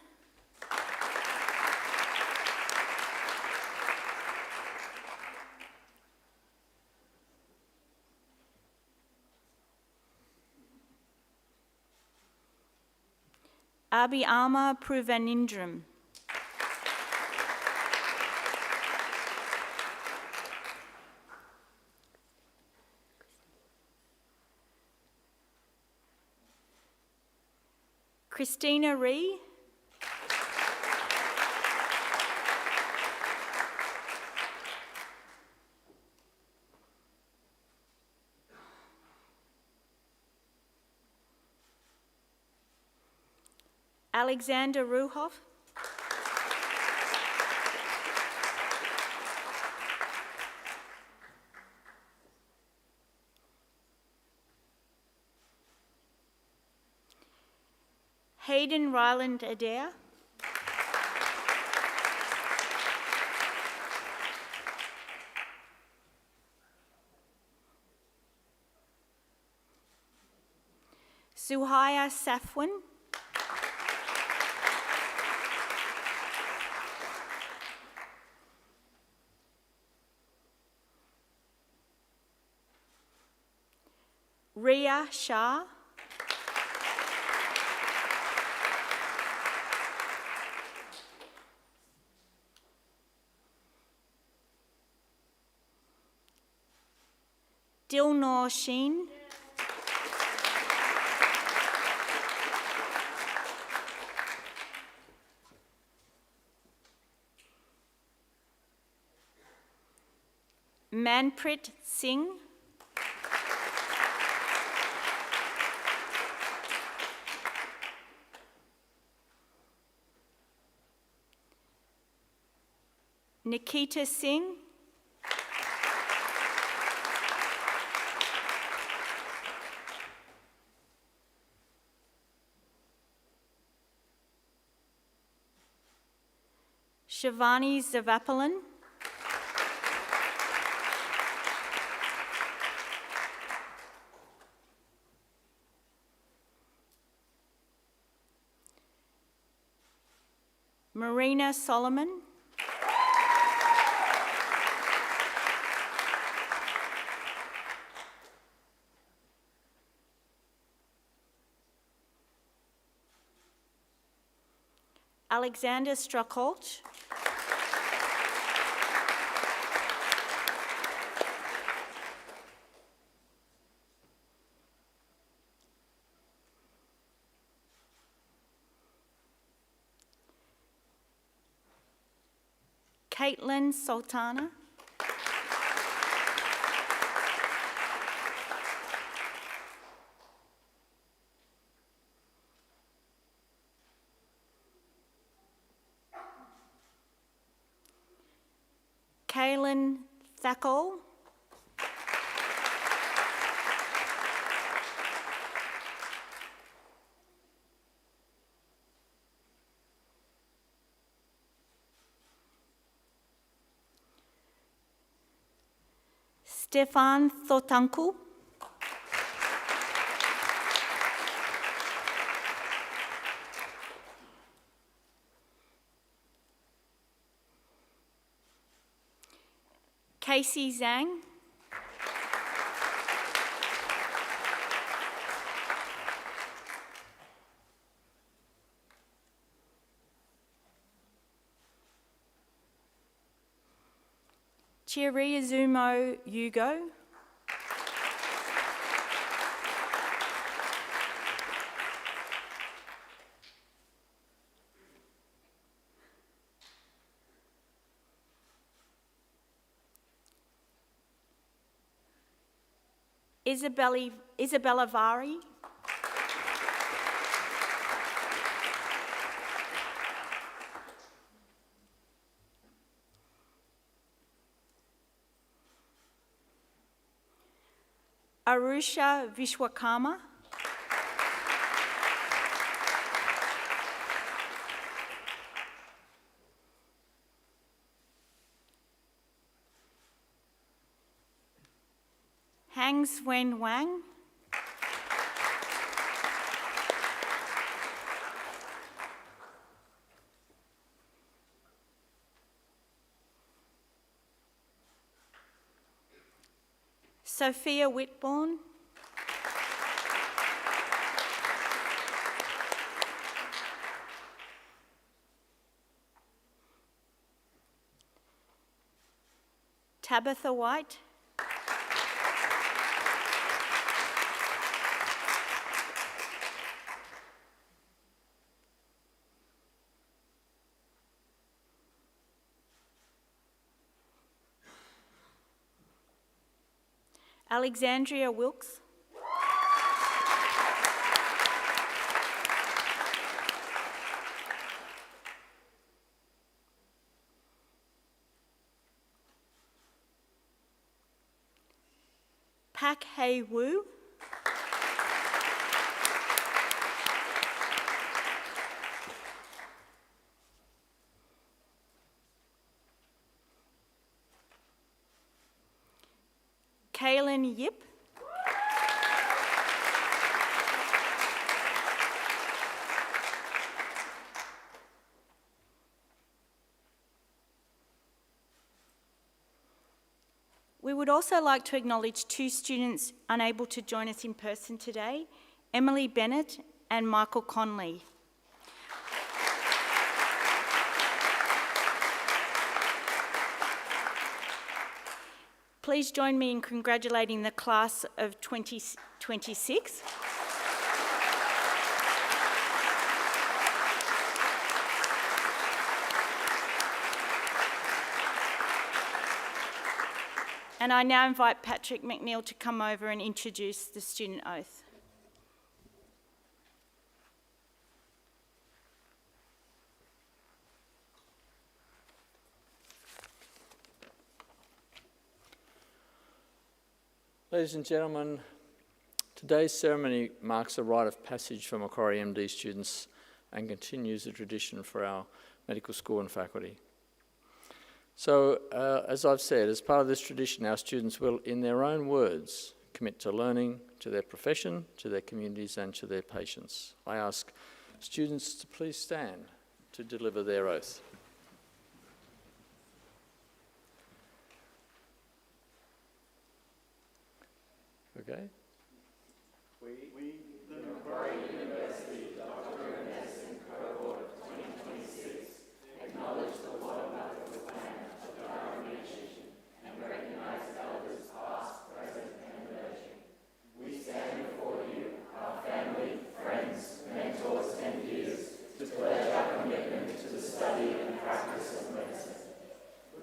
Abhiyama Pruvanindram. Christina Ree. Alexander Ruhoff. Hayden Ryland Adair. Suhaya Safwan. Ria Shah. Dilnor Sheen. Manpreet Singh. Nikita Singh. Shivani Zavapalan. Marina Solomon. Alexander Struckholt. Caitlin Sultana. Kaylin Thackle. Stefan Thotanku. Casey Zhang. Chiriazumo Yugo. Isabella Vari. Arusha Vishwakarma. Hang Swen Wang. Sophia Whitbourne. Tabitha White. Alexandria Wilkes. Pak Hei Wu. Kaylin Yip. We would also like to acknowledge two students unable to join us in person today, Emily Bennett and Michael Conley. Please join me in congratulating the class of 2026. And I now invite Patrick McNeil to come over and introduce the student oath. Ladies and gentlemen, today's ceremony marks a rite of passage for Macquarie MD students and continues the tradition for our medical school and faculty. So, as I've said, as part of this tradition, our students will, in their own words, commit to learning, to their profession, to their communities and to their patients. I ask students to please stand to deliver their oath. Okay. We, the Macquarie University Doctor of Medicine cohort of 2026, acknowledge the water medical plan of our nation and recognise elders past, present and emerging. We stand before you, our family, friends, mentors and peers, to pledge our commitment to the study and practice of medicine.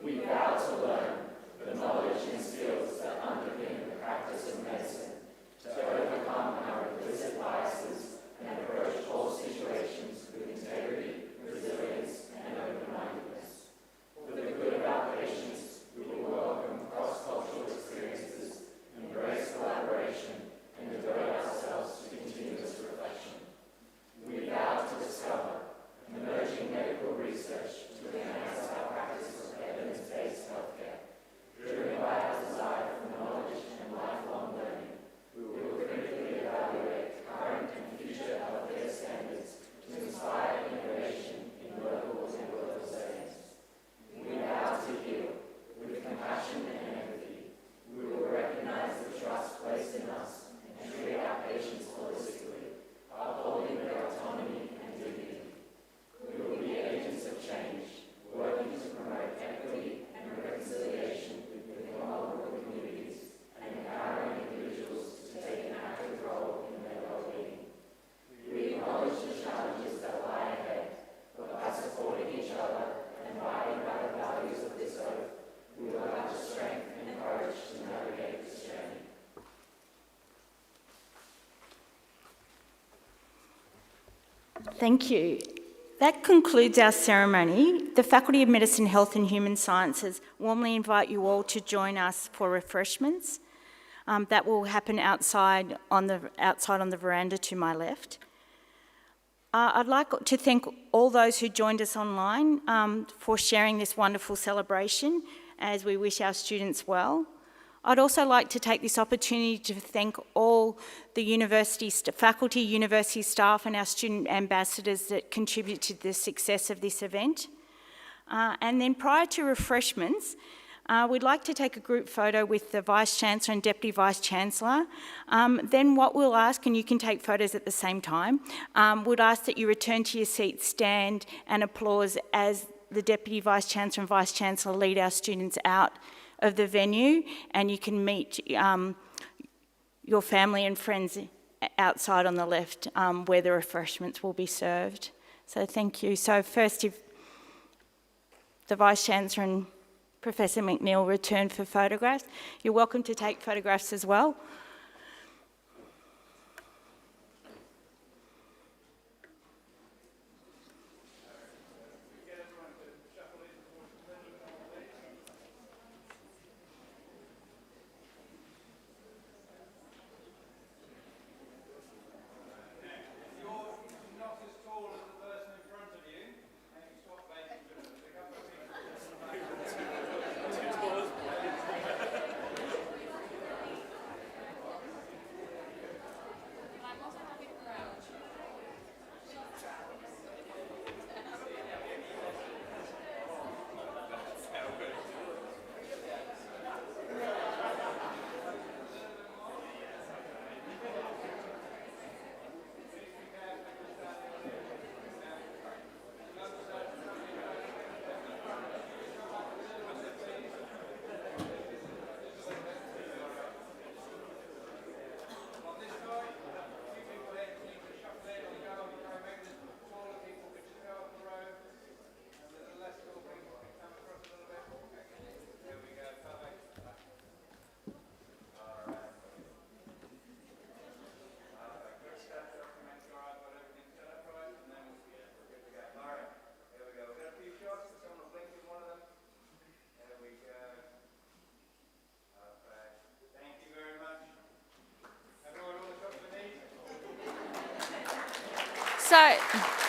We vow to learn the knowledge and skills that underpin the practice of medicine, to overcome our implicit biases and approach all situations with integrity, resilience and open-mindedness. For the good of our patients, we will welcome cross-cultural experiences, embrace collaboration and devote ourselves to continuous reflection. We vow to discover emerging medical research to enhance our practice of evidence-based healthcare. Driven by our desire for knowledge and lifelong learning, we will critically evaluate current and future healthcare standards to inspire innovation in local and global settings. We vow to heal with compassion and empathy. We will recognize the trust placed in us and treat our patients holistically, upholding their autonomy and dignity. We will be agents of change, working to promote equity and reconciliation within vulnerable communities and empowering individuals to take an active role in their well-being. We acknowledge the challenges that lie ahead, but by supporting each other and abiding by the values of this oath, we will have the strength and courage to navigate this journey. Thank you. That concludes our ceremony. The Faculty of Medicine, Health and Human Sciences warmly invite you all to join us for refreshments. That will happen outside on the veranda to my left. I'd like to thank all those who joined us online for sharing this wonderful celebration as we wish our students well. I'd also like to take this opportunity to thank all the university faculty, university staff and our student ambassadors that contribute to the success of this event. And then prior to refreshments, we'd like to take a group photo with the Vice-Chancellor and Deputy Vice-Chancellor. Then what we'll ask, and you can take photos at the same time, would ask that you return to your seats, stand and applause as the Deputy Vice-Chancellor and Vice-Chancellor lead our students out of the venue, and you can meet your family and friends outside on the left where the refreshments will be served. So thank you. So first, if the Vice-Chancellor and Professor McNeill return for photographs, you're welcome to take photographs as well. So